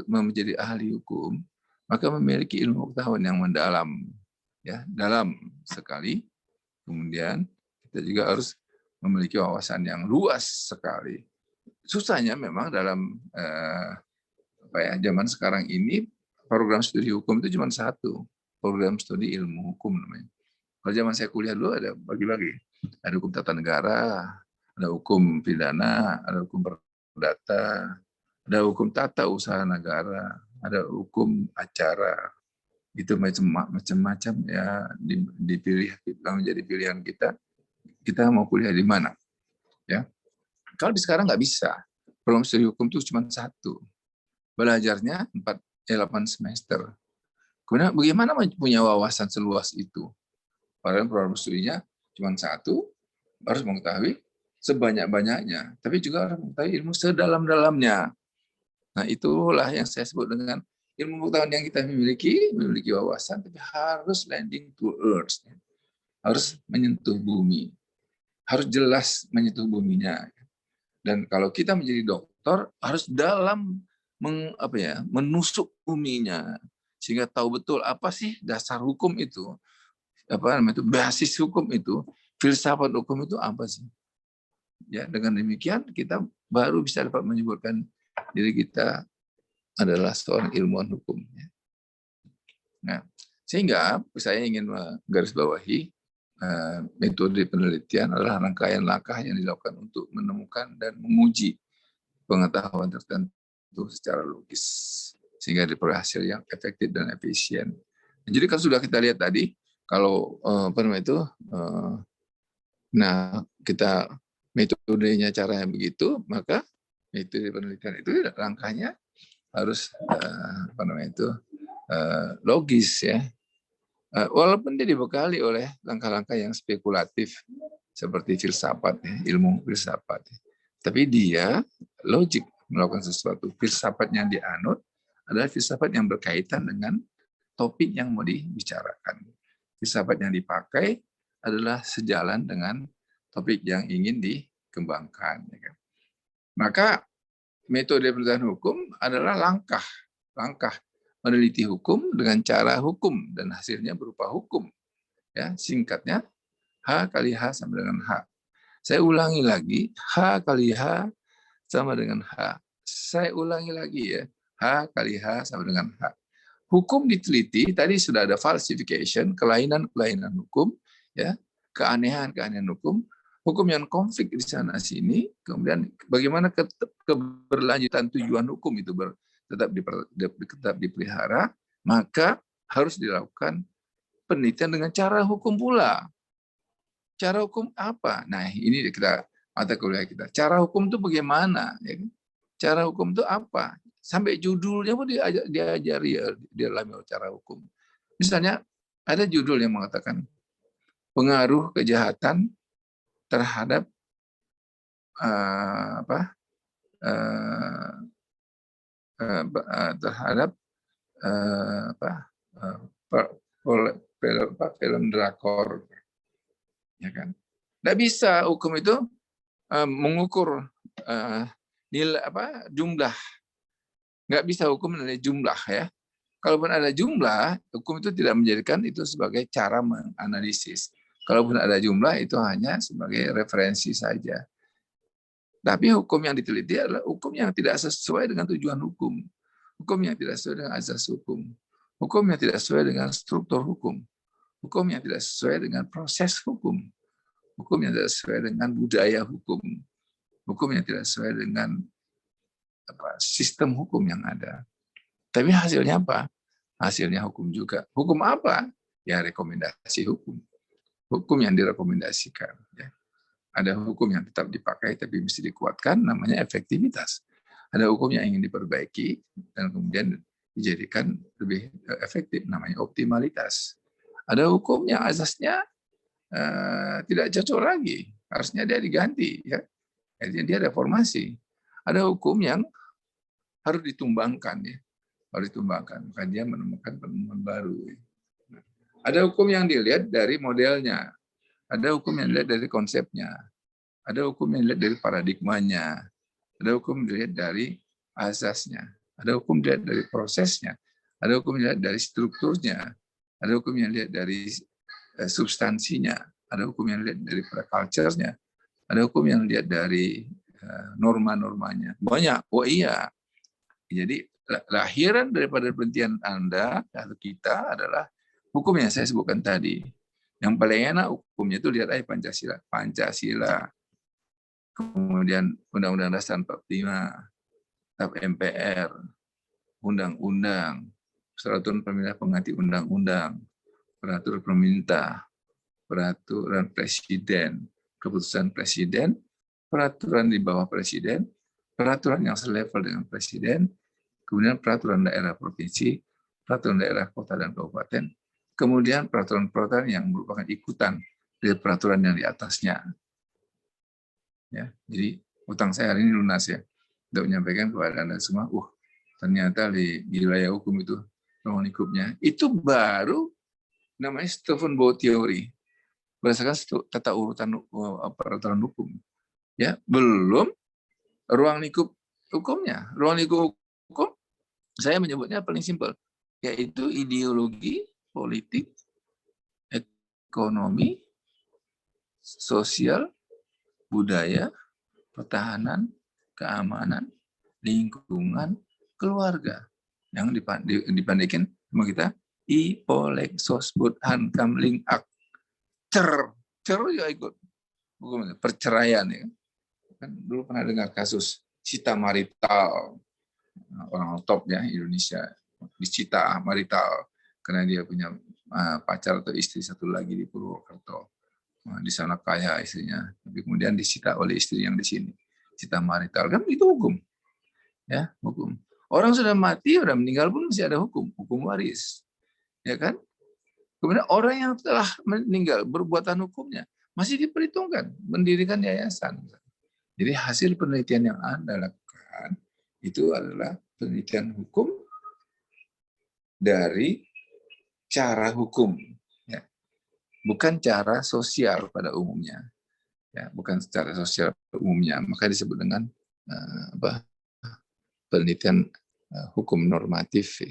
menjadi ahli hukum, maka memiliki ilmu pengetahuan yang mendalam, ya, dalam sekali. Kemudian kita juga harus memiliki wawasan yang luas sekali. Susahnya memang dalam zaman sekarang ini program studi hukum itu cuma satu, program studi ilmu hukum namanya. Kalau zaman saya kuliah dulu ada bagi-bagi, ada hukum tata negara, ada hukum pidana, ada hukum perdata, ada hukum tata usaha negara, ada hukum acara. Itu macam-macam, ya, dipilih menjadi pilihan kita. Kita mau kuliah di mana, ya? Kalau di sekarang nggak bisa, program studi hukum itu cuma satu, belajarnya 8 semester. Kemudian bagaimana punya wawasan seluas itu? Padahal program studinya cuma satu, harus mengetahui sebanyak-banyaknya, tapi juga harus mengetahui ilmu sedalam-dalamnya. Nah, itulah yang saya sebut dengan ilmu pengetahuan yang kita memiliki wawasan, tapi harus landing to earth, harus menyentuh bumi, harus jelas menyentuh buminya. Dan kalau kita menjadi dokter, harus dalam menusuk buminya, sehingga tahu betul apa sih dasar hukum itu, basis hukum itu, filsafat hukum itu apa sih. Ya, dengan demikian kita baru bisa dapat menyebutkan diri kita adalah seorang ilmuwan hukum. Nah, sehingga saya ingin menggarisbawahi metode penelitian adalah rangkaian langkah yang dilakukan untuk menemukan dan menguji pengetahuan tertentu secara logis sehingga diperoleh hasil yang efektif dan efisien. Jadi kalau sudah kita lihat tadi, kalau kita metodenya caranya begitu, maka metode penelitian itu langkahnya harus logis ya. Walaupun dia dibekali oleh langkah-langkah yang spekulatif seperti filsafat, ilmu filsafat, tapi dia logik melakukan sesuatu. Filsafat yang dianut adalah filsafat yang berkaitan dengan topik yang mau dibicarakan. Filsafat yang dipakai adalah sejalan dengan topik yang ingin dikembangkan. Maka metode penelitian hukum adalah langkah meneliti hukum dengan cara hukum dan hasilnya berupa hukum. Ya, singkatnya H kali H sama dengan H. Saya ulangi lagi, H kali H sama dengan H. Saya ulangi lagi ya, H kali H sama dengan H. Hukum diteliti, tadi sudah ada falsification, kelainan-kelainan hukum, ya, keanehan-keanehan hukum, hukum yang konflik di sana sini, kemudian bagaimana keberlanjutan tujuan hukum itu tetap dipelihara, maka harus dilakukan penelitian dengan cara hukum pula. Cara hukum apa? Nah, ini kita mata kuliah kita. Cara hukum itu bagaimana? Ya, cara hukum itu apa? Sampai judulnya pun diajari ya, di dalam cara hukum. Misalnya ada judul yang mengatakan pengaruh kejahatan terhadap film drakor, ya kan? Nggak bisa hukum itu mengukur nilai jumlah. Nggak bisa hukum menilai jumlah ya. Kalaupun ada jumlah, hukum itu tidak menjadikan itu sebagai cara menganalisis. Kalaupun ada jumlah, itu hanya sebagai referensi saja. Tapi hukum yang diteliti adalah hukum yang tidak sesuai dengan tujuan hukum. Hukum yang tidak sesuai dengan azas hukum. Hukum yang tidak sesuai dengan struktur hukum. Hukum yang tidak sesuai dengan proses hukum. Hukum yang tidak sesuai dengan budaya hukum. Hukum yang tidak sesuai dengan sistem hukum yang ada. Tapi hasilnya apa? Hasilnya hukum juga. Hukum apa? Ya rekomendasi hukum. Hukum yang direkomendasikan. Ya. Ada hukum yang tetap dipakai tapi mesti dikuatkan, namanya efektivitas. Ada hukum yang ingin diperbaiki dan kemudian dijadikan lebih efektif, namanya optimalitas. Ada hukum yang asasnya tidak cocok lagi, harusnya dia diganti. Ya. Jadi dia reformasi. Ada hukum yang harus ditumbangkan, ya. Harus ditumbangkan, maka dia menemukan penemuan baru. Ya. Ada hukum yang dilihat dari modelnya, ada hukum yang dilihat dari konsepnya, ada hukum yang dilihat dari paradigmanya, ada hukum yang dilihat dari asasnya, ada hukum yang dilihat dari prosesnya, ada hukum yang dilihat dari strukturnya, ada hukum yang dilihat dari substansinya, ada hukum yang dilihat dari culture-nya, ada hukum yang dilihat dari norma-normanya. Banyak. Oh iya. Jadi lahiran daripada penelitian Anda atau kita adalah hukum yang saya sebutkan tadi. Yang paling enak hukumnya itu lihat aja Pancasila. Pancasila. Kemudian Undang-Undang Dasar 45, MPR, Undang-Undang, Peraturan Pemerintah Pengganti Undang-Undang, Peraturan Pemerintah, Peraturan Presiden, Keputusan Presiden, Peraturan di bawah Presiden, Peraturan yang selevel dengan Presiden, kemudian Peraturan Daerah Provinsi, Peraturan Daerah Kota dan Kabupaten, kemudian peraturan-peraturan yang merupakan ikutan dari peraturan yang di atasnya. Ya, jadi utang saya hari ini lunas ya. Untuk menyampaikan kepada Anda semua, ternyata di wilayah hukum itu ruang lingkupnya itu baru namanya Stephen Bow Theory berdasarkan tata urutan peraturan hukum. Ya, belum ruang lingkup hukumnya. Ruang lingkup hukum saya menyebutnya paling simpel, yaitu ideologi, politik, ekonomi, sosial, budaya, pertahanan, keamanan, lingkungan, keluarga. Yang dibandingkan sama kita, Ipolek Sosbud Hankam Ling Ak. Cer juga ikut. Perceraian ya. Kan dulu pernah dengar kasus Cita Marital, orang top ya Indonesia, Cita Marital karena dia punya pacar atau istri satu lagi di Purwokerto. di sana kaya istrinya, tapi kemudian disita oleh istri yang di sini, cita marital, kan itu hukum, ya hukum. Orang sudah mati, sudah meninggal pun masih ada hukum waris, ya kan? Kemudian orang yang telah meninggal berbuatan hukumnya masih diperhitungkan, mendirikan yayasan. Jadi hasil penelitian yang Anda lakukan itu adalah penelitian hukum dari cara hukum, ya. Bukan cara sosial pada umumnya, ya, bukan secara sosial umumnya, maka disebut dengan penelitian hukum normatif.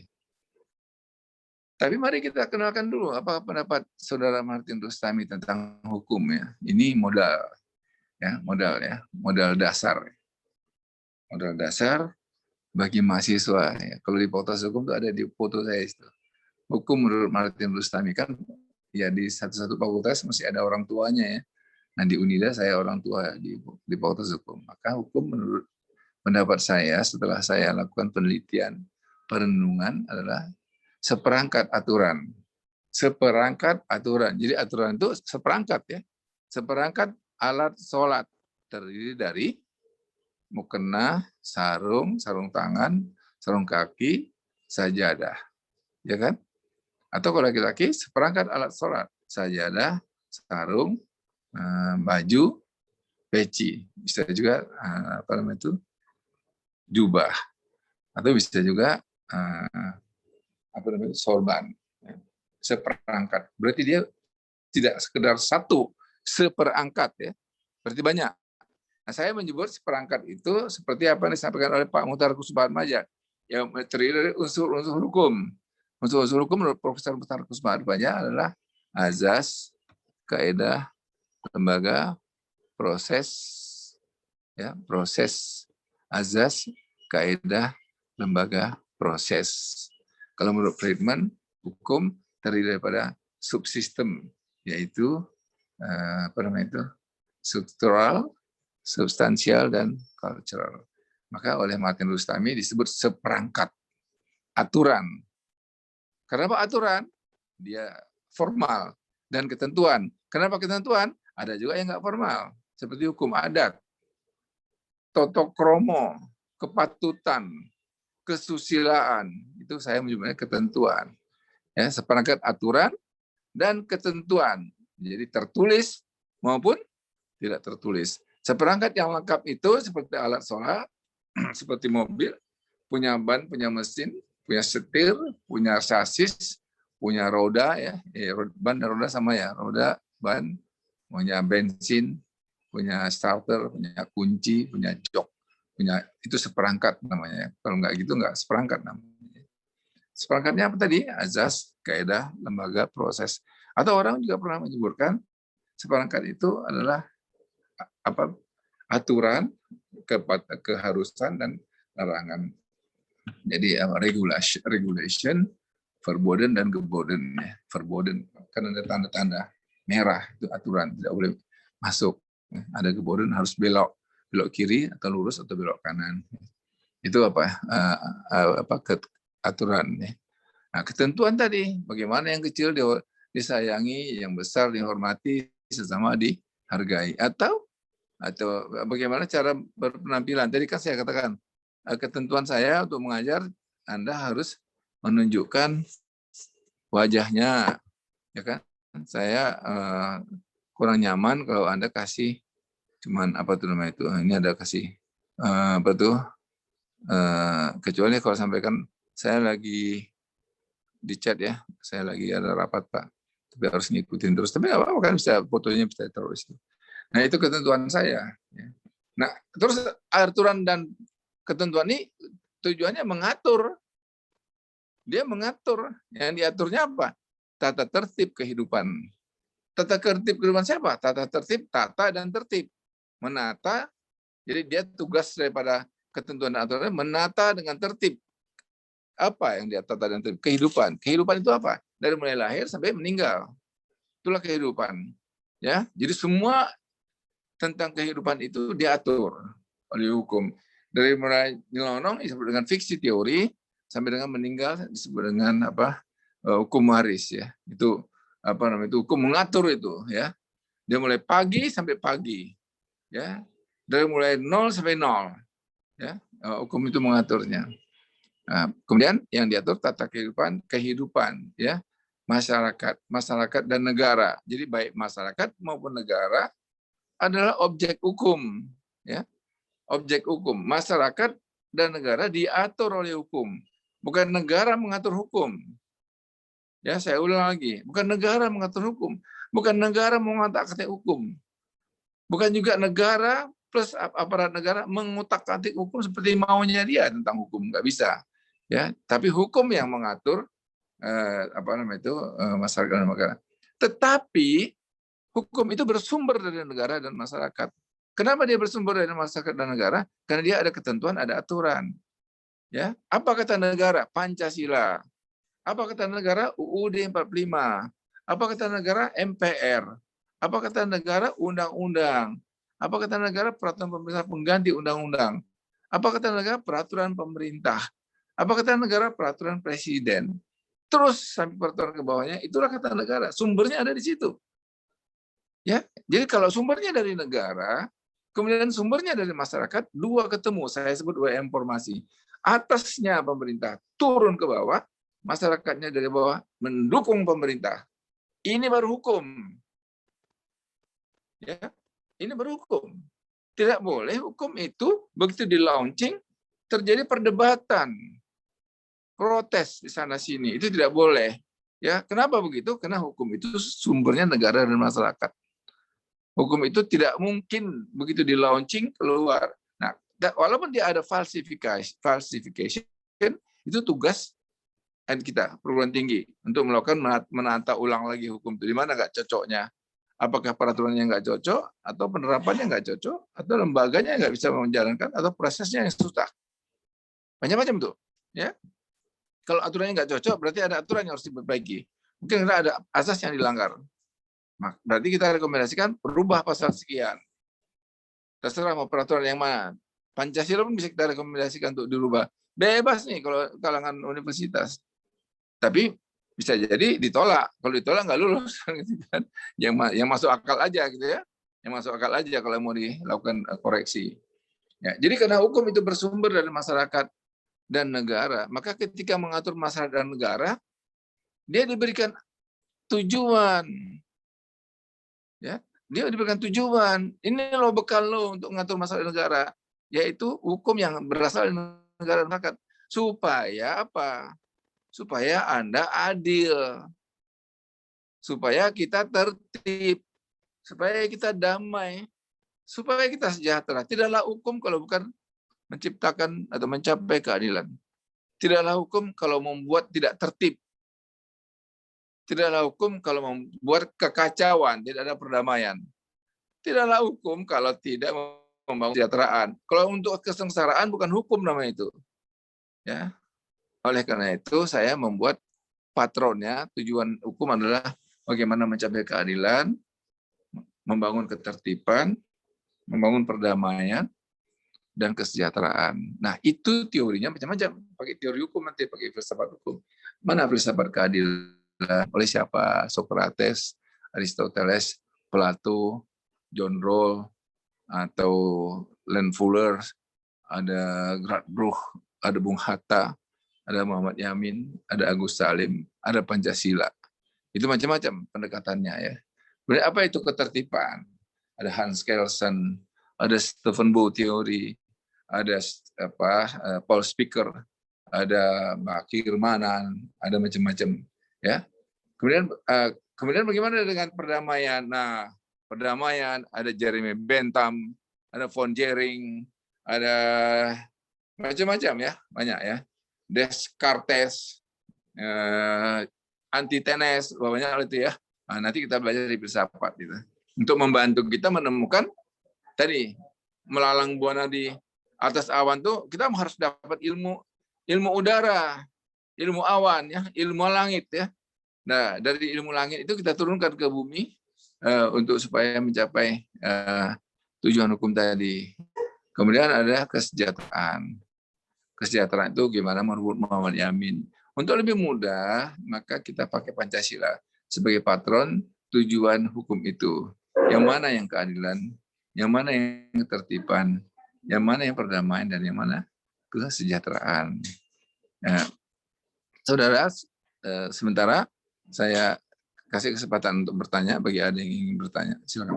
Tapi mari kita kenalkan dulu apa pendapat Saudara Martin Rustami tentang hukum, ya. Ini modal, ya, modal dasar. Modal dasar bagi mahasiswa, ya. Kalau di Fakultas Hukum itu ada di foto saya itu. Hukum menurut Martin Rustami, kan ya di satu-satu fakultas masih ada orang tuanya, ya. Nah di Unida saya orang tua di Fakultas Hukum. Maka hukum menurut pendapat saya setelah saya lakukan penelitian perenungan adalah seperangkat aturan. Seperangkat aturan. Jadi aturan itu seperangkat, ya. Seperangkat alat sholat terdiri dari mukena, sarung tangan, sarung kaki, sajadah, ya kan? Atau kalau laki-laki seperangkat alat sholat, sajadah, sarung, baju, peci, bisa juga jubah, atau bisa juga sorban, seperangkat. Berarti dia tidak sekedar satu seperangkat, ya. Berarti banyak. Nah, saya menyebut seperangkat itu seperti apa yang disampaikan oleh Pak Muhtar Kusubhatmaja, yang terdiri dari unsur-unsur hukum. Unsur-unsur hukum menurut Profesor Muhtar Kusubhatmaja adalah azas, kaidah, lembaga, proses, ya, proses, azas, kaidah, lembaga, proses. Kalau menurut Friedman, hukum terdiri daripada subsistem, yaitu struktural, substansial, dan cultural. Maka oleh Martin Rustami disebut seperangkat aturan. Kenapa aturan? Dia formal dan ketentuan. Kenapa ketentuan? Ada juga yang nggak formal, seperti hukum adat, toto kromo, kepatutan, kesusilaan, itu saya menyebutnya ketentuan. Ya, seperangkat aturan dan ketentuan. Jadi tertulis maupun tidak tertulis. Seperangkat yang lengkap itu seperti alat sholat, seperti mobil, punya ban, punya mesin, punya setir, punya sasis, punya roda, ya. Ban dan roda sama, ya. Roda, ban, punya bensin, punya starter, punya kunci, punya jok. Itu seperangkat namanya. Kalau nggak gitu nggak seperangkat namanya. Seperangkatnya apa tadi? Azas, kaidah, lembaga, proses. Atau orang juga pernah menyebutkan seperangkat itu adalah aturan, keharusan, dan larangan. Jadi regulation, verboden, dan geboden. Verboden kan ada tanda-tanda merah, itu aturan, tidak boleh masuk. Ada geboden, harus belok kiri atau lurus atau belok kanan. Itu aturan. Nah, ketentuan tadi, bagaimana yang kecil disayangi, yang besar dihormati, sesama dihargai, atau bagaimana cara berpenampilan. Tadi kan saya katakan ketentuan saya untuk mengajar, Anda harus menunjukkan wajahnya, ya kan? Saya kurang nyaman kalau Anda kasih cuman ini ada kasih kecuali kalau sampaikan saya lagi di chat, ya, saya lagi ada rapat Pak, tapi harus ngikutin terus, tapi nggak apa-apa kan, bisa fotonya bisa terus. Nah itu ketentuan saya. Nah terus aturan dan ketentuan ini tujuannya mengatur, dia mengatur, yang diaturnya apa? Tata tertib kehidupan. Tata tertib kehidupan siapa? Tata tertib, tata dan tertib. Menata, jadi dia tugas daripada ketentuan dan aturan menata dengan tertib. Apa yang dia tata dan tertib? Kehidupan. Kehidupan itu apa? Dari mulai lahir sampai meninggal. Itulah kehidupan. Ya, jadi semua tentang kehidupan itu diatur oleh hukum. Dari mulai nyelonong disebut dengan fiksi teori sampai dengan meninggal disebut dengan hukum waris, ya. Itu itu hukum mengatur itu, ya. Dia mulai pagi sampai pagi, ya. Dari mulai 0 sampai 0, ya. Hukum itu mengaturnya. Nah, kemudian yang diatur tata kehidupan, ya, masyarakat dan negara. Jadi baik masyarakat maupun negara adalah objek hukum, ya. Objek hukum. Masyarakat dan negara diatur oleh hukum, bukan negara mengatur hukum. Ya, saya ulang lagi, bukan negara mengatur hukum, bukan negara mengotak-atik hukum, bukan juga negara plus aparat negara mengotak-atik hukum seperti maunya dia tentang hukum, nggak bisa. Ya, tapi hukum yang mengatur masyarakat dan negara. Tetapi hukum itu bersumber dari negara dan masyarakat. Kenapa dia bersumber dari masyarakat dan negara? Karena dia ada ketentuan, ada aturan. Ya, apa kata negara? Pancasila. Apa kata negara? UUD 45. Apa kata negara? MPR. Apa kata negara? Undang-undang. Apa kata negara? Peraturan pemerintah pengganti undang-undang. Apa kata negara? Peraturan pemerintah. Apa kata negara? Peraturan presiden. Terus sampai peraturan ke bawahnya, itulah kata negara. Sumbernya ada di situ. Ya, jadi kalau sumbernya dari negara, kemudian sumbernya dari masyarakat, dua ketemu. Saya sebut dua informasi. Atasnya pemerintah turun ke bawah, masyarakatnya dari bawah mendukung pemerintah. Ini baru hukum. Ya, ini baru hukum. Tidak boleh hukum itu begitu di launching terjadi perdebatan, protes di sana sini. Itu tidak boleh. Ya, kenapa begitu? Karena hukum itu sumbernya negara dan masyarakat. Hukum itu tidak mungkin begitu di launching keluar. Nah, walaupun dia ada falsification, itu tugas kita perguruan tinggi untuk melakukan menata ulang lagi hukum itu. Di mana nggak cocoknya? Apakah peraturannya nggak cocok, atau penerapannya nggak cocok, atau lembaganya nggak bisa menjalankan, atau prosesnya yang susah. Macam-macam tuh. Ya. Kalau aturannya nggak cocok, berarti ada aturan yang harus diperbaiki. Mungkin ada asas yang dilanggar. Berarti kita rekomendasikan berubah pasal sekian. Terserah mau peraturan yang mana. Pancasila pun bisa kita rekomendasikan untuk dirubah. Bebas nih kalau kalangan universitas. Tapi bisa jadi ditolak. Kalau ditolak nggak lulus. Yang masuk akal aja gitu ya. Yang masuk akal aja kalau mau dilakukan koreksi. Ya, jadi karena hukum itu bersumber dari masyarakat dan negara, maka ketika mengatur masyarakat dan negara, dia diberikan tujuan. Ya, dia diberikan tujuan. Ini lo bekal lo untuk mengatur masalah negara, yaitu hukum yang berasal dari negara dan masyarakat. Supaya apa? Supaya Anda adil. Supaya kita tertib. Supaya kita damai. Supaya kita sejahtera. Tidaklah hukum kalau bukan menciptakan atau mencapai keadilan. Tidaklah hukum kalau membuat tidak tertib. Tidaklah hukum kalau membuat kekacauan, tidak ada perdamaian. Tidaklah hukum kalau tidak membangun kesejahteraan. Kalau untuk kesengsaraan bukan hukum namanya itu. Ya. Oleh karena itu saya membuat patronnya, tujuan hukum adalah bagaimana mencapai keadilan, membangun ketertiban, membangun perdamaian, dan kesejahteraan. Nah, itu teorinya macam-macam. Pakai teori hukum nanti, pakai filsafat hukum. Mana filsafat keadilan? Oleh siapa? Socrates, Aristoteles, Plato, John Rawls, atau Len Fuller, ada Gradbruch, ada Bung Hatta, ada Muhammad Yamin, ada Agus Salim, ada Pancasila. Itu macam-macam pendekatannya ya. Berarti apa itu ketertiban? Ada Hans Kelsen, ada Stephen Bow teori, ada Paul Speaker, ada Mbak Kirmanan, ada macam-macam. Ya, kemudian bagaimana dengan perdamaian? Nah, perdamaian ada Jeremy Bentham, ada von Jering, ada macam-macam ya, banyak ya. Descartes, Antitenes, banyak itu ya. Nah, nanti kita belajar di filsafat gitu. Untuk membantu kita menemukan tadi melalang buana di atas awan tuh kita harus dapat ilmu udara. Ilmu awan ya, ilmu langit ya. Nah, dari ilmu langit itu kita turunkan ke bumi untuk supaya mencapai tujuan hukum tadi. Kemudian ada kesejahteraan. Kesejahteraan itu gimana menurut Muhammad Yamin. Untuk lebih mudah, maka kita pakai Pancasila sebagai patron tujuan hukum itu. Yang mana yang keadilan, yang mana yang ketertiban, yang mana yang perdamaian, dan yang mana kesejahteraan. Nah, saudara, sementara saya kasih kesempatan untuk bertanya bagi ada yang ingin bertanya. Silakan.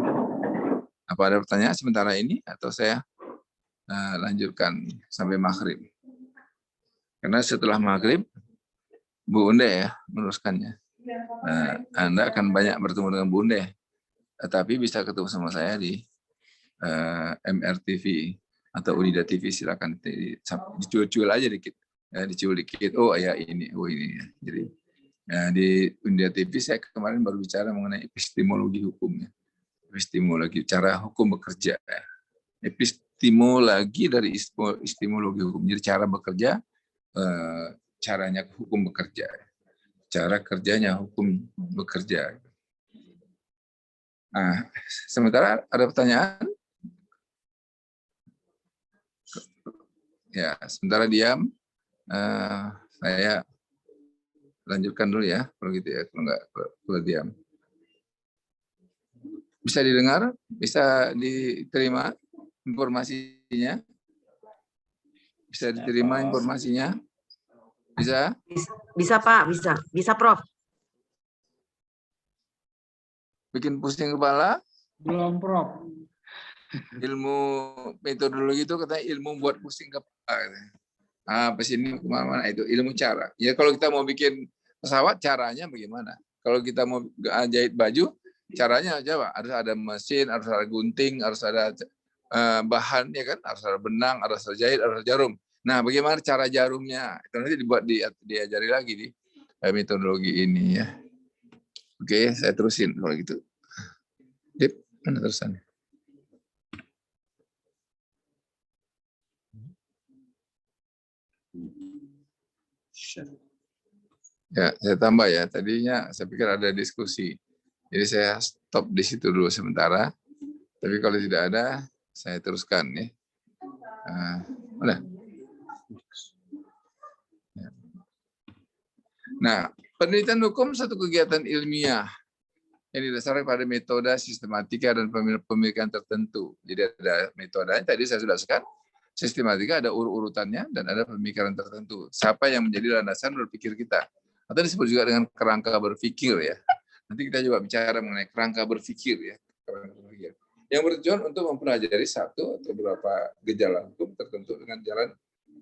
Apa ada pertanyaan sementara ini atau saya lanjutkan sampai maghrib? Karena setelah maghrib, Bu Unde ya meneruskannya. Anda akan banyak bertemu dengan Bu Unde, tapi bisa ketemu sama saya di MRTV atau Unida TV. Silakan dicuil-cuil aja dikit, dicuil dikit. Oh ya ini, oh ini. Jadi di Unida TV saya kemarin baru bicara mengenai epistemologi hukumnya, epistemologi cara hukum bekerja. Epistemologi dari epistemologi hukum. Jadi cara bekerja, caranya hukum bekerja, cara kerjanya hukum bekerja. Nah, sementara ada pertanyaan? Ya, sementara diam, saya lanjutkan dulu ya, kalau gitu ya, kalau diam. Bisa didengar? Bisa diterima informasinya? Bisa diterima informasinya? Bisa? Bisa Pak, bisa Prof. Bikin pusing kepala? Belum, Prof. Ilmu metodologi itu katanya ilmu buat pusing kepala. Apa sih ini kemana-mana itu ilmu cara. Ya kalau kita mau bikin pesawat caranya bagaimana? Kalau kita mau jahit baju caranya coba harus ada mesin, harus ada gunting, harus ada bahan ya kan, harus ada benang, harus ada jahit, harus ada jarum. Nah, bagaimana cara jarumnya? Itu nanti diajari lagi di metodologi ini ya. Oke, saya terusin kalau gitu. Dip, mana terusannya? Ya, saya tambah ya. Tadinya saya pikir ada diskusi. Jadi saya stop di situ dulu sementara. Tapi kalau tidak ada, saya teruskan ya. Udah. Nah, penelitian hukum satu kegiatan ilmiah yang didasarkan pada metode, sistematika, dan pemikiran tertentu. Jadi ada metodenya, tadi saya sudah sebutkan. Sistematika ada urutannya dan ada pemikiran tertentu. Siapa yang menjadi landasan berpikir kita. Atau disebut juga dengan kerangka berpikir ya. Nanti kita coba bicara mengenai kerangka berpikir ya. Yang bertujuan untuk mempelajari satu atau beberapa gejala hukum tertentu dengan jalan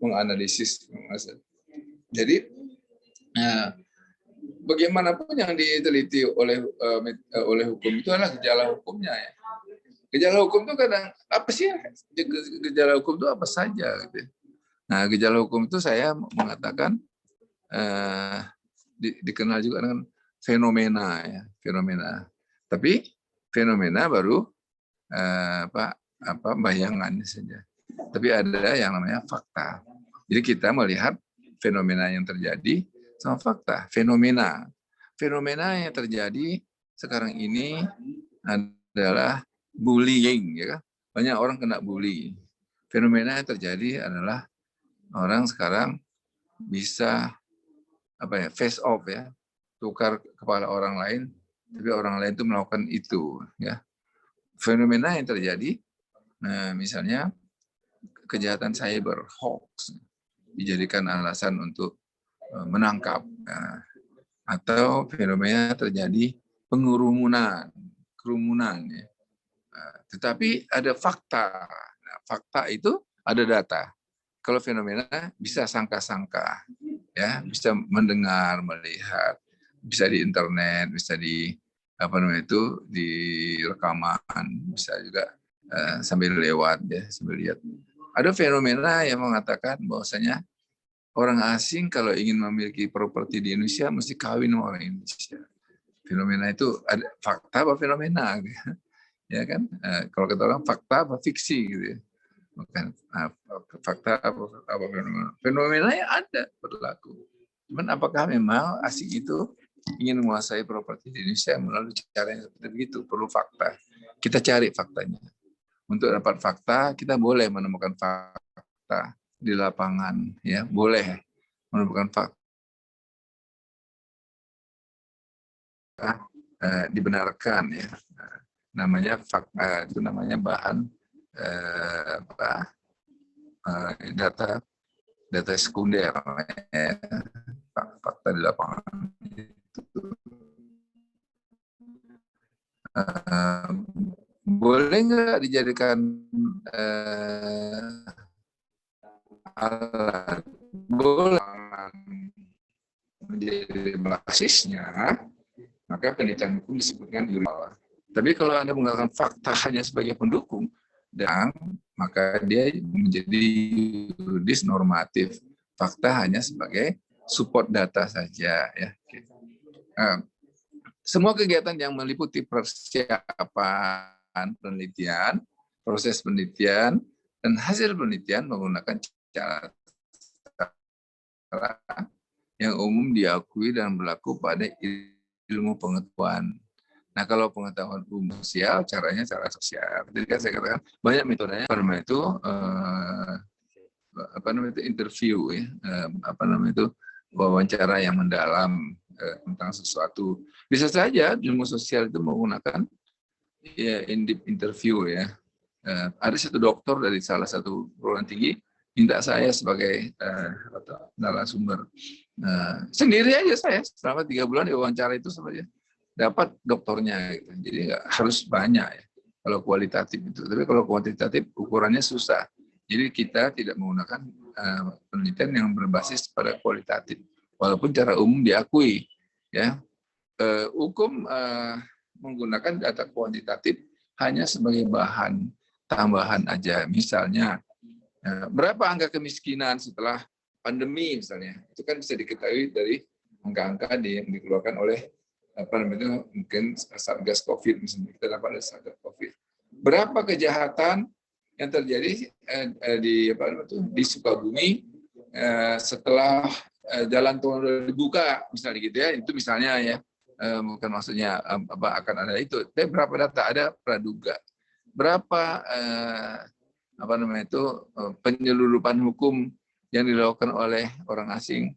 menganalisis. Jadi bagaimanapun yang diteliti oleh hukum itu adalah gejala hukumnya ya. Gejala hukum itu kadang apa sih? Gejala hukum itu apa saja gitu. Nah, gejala hukum itu saya mengatakan dikenal juga dengan fenomena ya, fenomena. Tapi fenomena baru bayangan saja. Tapi ada yang namanya fakta. Jadi kita melihat fenomena yang terjadi sama fakta. Fenomena yang terjadi sekarang ini adalah bullying, ya kan? Banyak orang kena bully. Fenomena yang terjadi adalah orang sekarang bisa face off ya, tukar kepala orang lain, tapi orang lain itu melakukan itu, ya. Fenomena yang terjadi, misalnya kejahatan cyber, hoax, dijadikan alasan untuk menangkap, atau fenomena terjadi kerumunan, ya. Tetapi ada fakta. Nah, fakta itu ada data. Kalau fenomena bisa sangka-sangka, ya, bisa mendengar, melihat, bisa di internet, bisa di di rekaman, bisa juga sambil lewat ya, sambil lihat. Ada fenomena yang mengatakan bahwasanya orang asing kalau ingin memiliki properti di Indonesia mesti kawin sama orang Indonesia. Fenomena itu ada fakta apa fenomena? Ya kan? Kalau kata orang fakta apa fiksi gitu ya. Bukan fakta apa fenomena. Fenomenanya ada berlaku. Cuman apakah memang asing itu ingin menguasai properti di Indonesia melalui cara yang seperti itu? Perlu fakta. Kita cari faktanya. Untuk dapat fakta, kita boleh menemukan fakta di lapangan, ya, boleh menemukan fakta dibenarkan, ya. namanya itu namanya bahan data sekunder, fakta di lapangan itu. Boleh nggak dijadikan alat? Boleh menjadi basisnya, maka penelitian hukum disebutkan jurnal. Tapi kalau Anda menggunakan fakta hanya sebagai pendukung, dan maka dia menjadi yuridis normatif. Fakta hanya sebagai support data saja. Ya. Semua kegiatan yang meliputi persiapan penelitian, proses penelitian, dan hasil penelitian menggunakan cara yang umum diakui dan berlaku pada ilmu pengetahuan. Nah, kalau pengetahuan umum sosial, caranya cara sosial. Jadi kan saya katakan banyak metodenya. Interview, ya, wawancara yang mendalam tentang sesuatu. Bisa saja ilmu sosial itu menggunakan in-depth interview, ya. Ada satu dokter dari salah satu perguruan tinggi minta saya sebagai narasumber. Sendiri aja saya selama 3 bulan diwawancara itu sama dia. Dapat doktornya, gitu. Jadi nggak harus banyak ya kalau kualitatif itu. Tapi kalau kuantitatif ukurannya susah. Jadi kita tidak menggunakan penelitian yang berbasis pada kualitatif, walaupun cara umum diakui. Ya, hukum menggunakan data kuantitatif hanya sebagai bahan tambahan aja. Misalnya berapa angka kemiskinan setelah pandemi misalnya, itu kan bisa diketahui dari angka-angka yang dikeluarkan oleh mungkin Satgas Covid, misalnya kita dapat dari Satgas Covid. Berapa kejahatan yang terjadi di Sukabumi setelah jalan tol dibuka, misalnya gitu ya, itu misalnya ya, bukan maksudnya akan ada itu. Tapi berapa data ada praduga, berapa penyeludupan hukum yang dilakukan oleh orang asing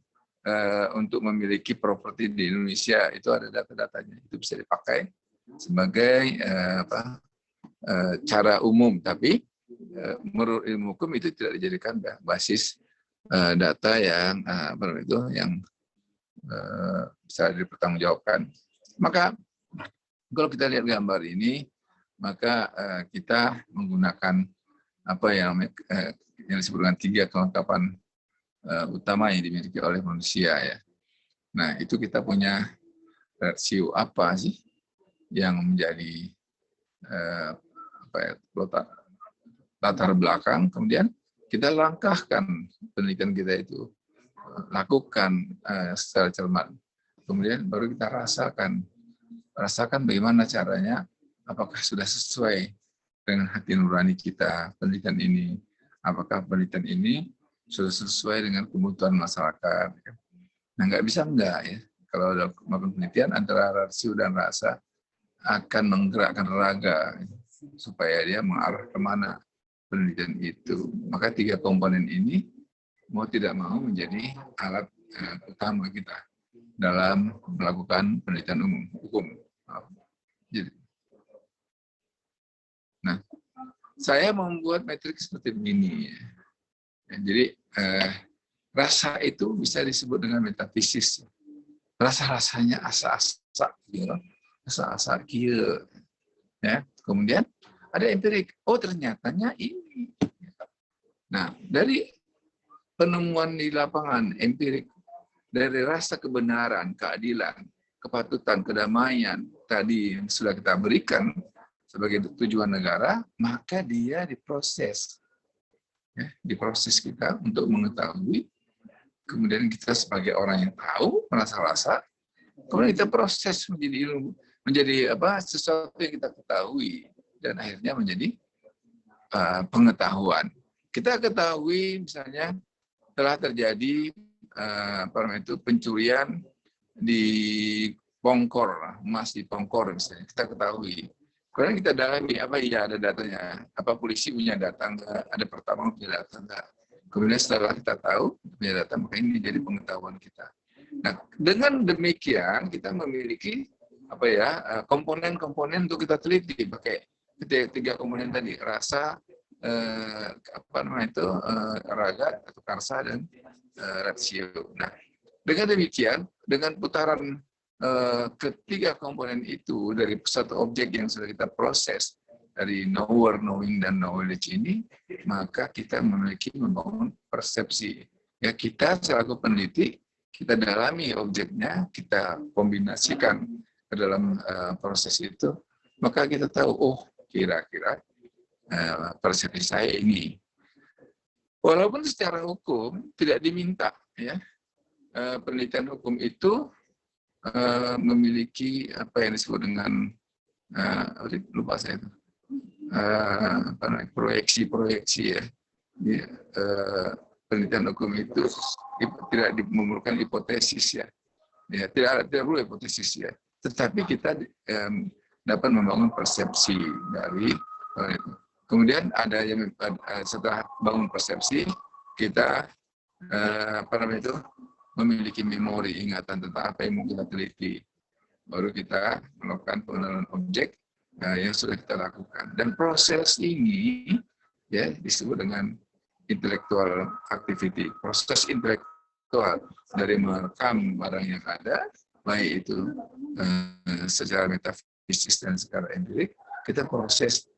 untuk memiliki properti di Indonesia, itu ada data-datanya, itu bisa dipakai sebagai cara umum. Tapi menurut ilmu hukum itu tidak dijadikan basis data yang yang bisa dipertanggungjawabkan. Maka kalau kita lihat gambar ini, maka kita menggunakan apa yang disebutkan 3 kelengkapan utama yang dimiliki oleh manusia, ya. Nah, itu kita punya rasio apa sih yang menjadi latar belakang, kemudian kita langkahkan penelitian kita itu, lakukan secara cermat, kemudian baru kita rasakan bagaimana caranya, apakah sudah sesuai dengan hati nurani kita penelitian ini, apakah penelitian ini sudah sesuai dengan kebutuhan masyarakat. Nah, nggak bisa enggak, ya. Kalau ada melakukan penelitian antara rasio dan rasa akan menggerakkan raga supaya dia mengarah kemana penelitian itu. Maka 3 komponen ini mau tidak mau menjadi alat utama kita dalam melakukan penelitian hukum. Nah, saya membuat metrik seperti begini. Jadi rasa itu bisa disebut dengan metafisis. Rasa-rasanya asa-asa, asa-asa kia. Ya, kemudian ada empirik. Oh, ternyatanya ini. Nah, dari penemuan di lapangan empirik, dari rasa kebenaran, keadilan, kepatutan, kedamaian tadi yang sudah kita berikan sebagai tujuan negara, maka dia diproses. Ya, diproses kita untuk mengetahui, kemudian kita sebagai orang yang tahu, merasa-rasa, kemudian kita proses menjadi ilmu, menjadi sesuatu yang kita ketahui, dan akhirnya menjadi pengetahuan. Kita ketahui misalnya telah terjadi pencurian di Pongkor, emas di Pongkor misalnya, kita ketahui. Kemudian kita dalami, iya ada datanya, polisi punya data enggak, ada pertama punya data enggak. Kemudian setelah kita tahu punya data, maka ini jadi pengetahuan kita. Nah, dengan demikian kita memiliki komponen-komponen untuk kita teliti pakai 3 komponen tadi, rasa, raga atau karsa dan ratio. Nah, dengan demikian, dengan putaran ketiga komponen itu dari satu objek yang sudah kita proses dari knower, knowing, dan knowledge ini, maka kita membangun persepsi. Ya, kita selaku peneliti, kita dalami objeknya, kita kombinasikan ke dalam proses itu, maka kita tahu, oh kira-kira persepsi saya ini. Walaupun secara hukum tidak diminta, ya, penelitian hukum itu memiliki apa yang disebut dengan lupa saya itu proyeksi ya. Penelitian hukum itu tidak memerlukan hipotesis ya, tidak perlu hipotesis ya. Tetapi kita dapat membangun persepsi dari itu. Kemudian ada yang setelah bangun persepsi kita memiliki memori ingatan tentang apa yang mau kita teliti. Baru kita melakukan pengenalan objek yang sudah kita lakukan. Dan proses ini ya disebut dengan intellectual activity. Proses intelektual dari merekam barang yang ada, baik itu secara metafisis dan secara empirik, kita proses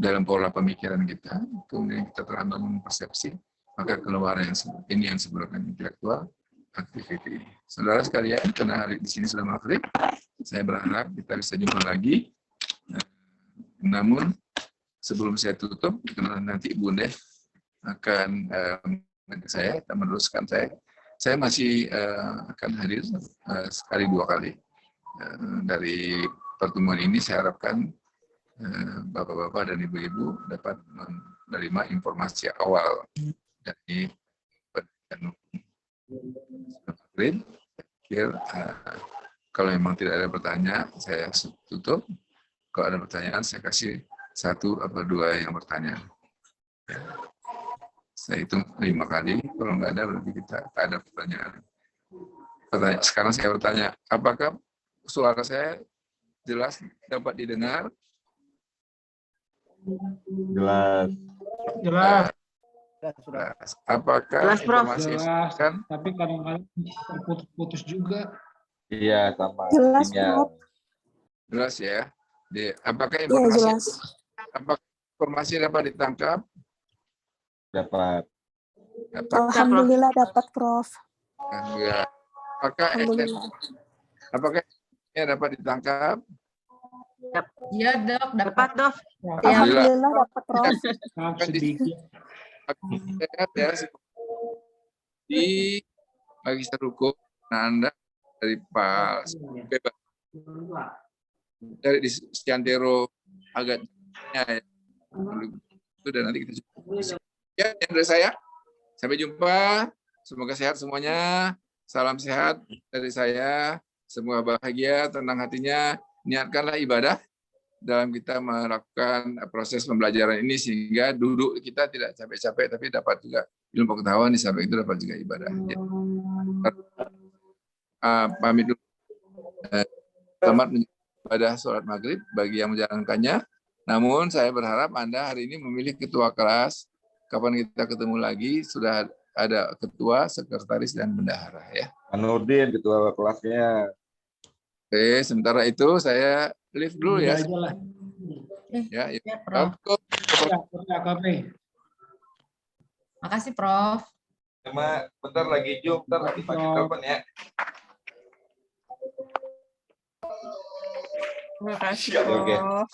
dalam pola pemikiran kita, kemudian kita telah membangun persepsi, maka keluar ini yang disebut dengan intellectual activity. Saudara sekalian, karena hari di sini sudah maghrib, saya berharap kita bisa jumpa lagi. Namun sebelum saya tutup, karena nanti Bunda akan saya meneruskan saya masih akan hadir sekali 2 kali. Dari pertemuan ini saya harapkan bapak-bapak dan ibu-ibu dapat menerima informasi awal dari penelitian kalau memang tidak ada pertanyaan, saya tutup. Kalau ada pertanyaan, saya kasih 1 atau 2 yang bertanya. Saya hitung 5 kali. Kalau nggak ada, berarti kita tak ada pertanyaan. Sekarang saya bertanya, apakah suara saya jelas dapat didengar? Jelas. Jelas. Apakah Jelas, Prof. informasi Jelas, kan? tapi kadang-kadang terputus-putus juga. Iya, sama. Jelas, Sinyal. Prof. Jelas ya. Apakah Iya, informasi jelas. dapat ditangkap? Dapat. Alhamdulillah dapat, Prof. Enggak. Alhamdulillah. Apakah dapat ditangkap? Iya, Dok, dapat. Dok. Alhamdulillah dapat, Prof. Sedikit. Sehat ya. Di Magister Hukum, Anda dari Pak bebas. Dari di Stiantero agak ya. Itu dan nanti kita ya dari saya. Sampai jumpa. Semoga sehat semuanya. Salam sehat dari saya. Semoga bahagia, tenang hatinya. Niatkanlah ibadah dalam kita melakukan proses pembelajaran ini sehingga duduk kita tidak capek-capek tapi dapat juga ilmu pengetahuan, di samping itu dapat juga ibadah. Ya. Pamit dulu. Selamat ibadah sholat maghrib bagi yang menjalankannya. Namun saya berharap Anda hari ini memilih ketua kelas. Kapan kita ketemu lagi sudah ada ketua, sekretaris, dan bendahara ya. Pak Nurdin, ketua kelasnya. Oke, sementara itu saya live dulu ya. Ya, Prof. Makasih, Prof. Cuma bentar lagi Zoom, bentar lagi pakai telepon ya. Terima kasih, Oke. Prof.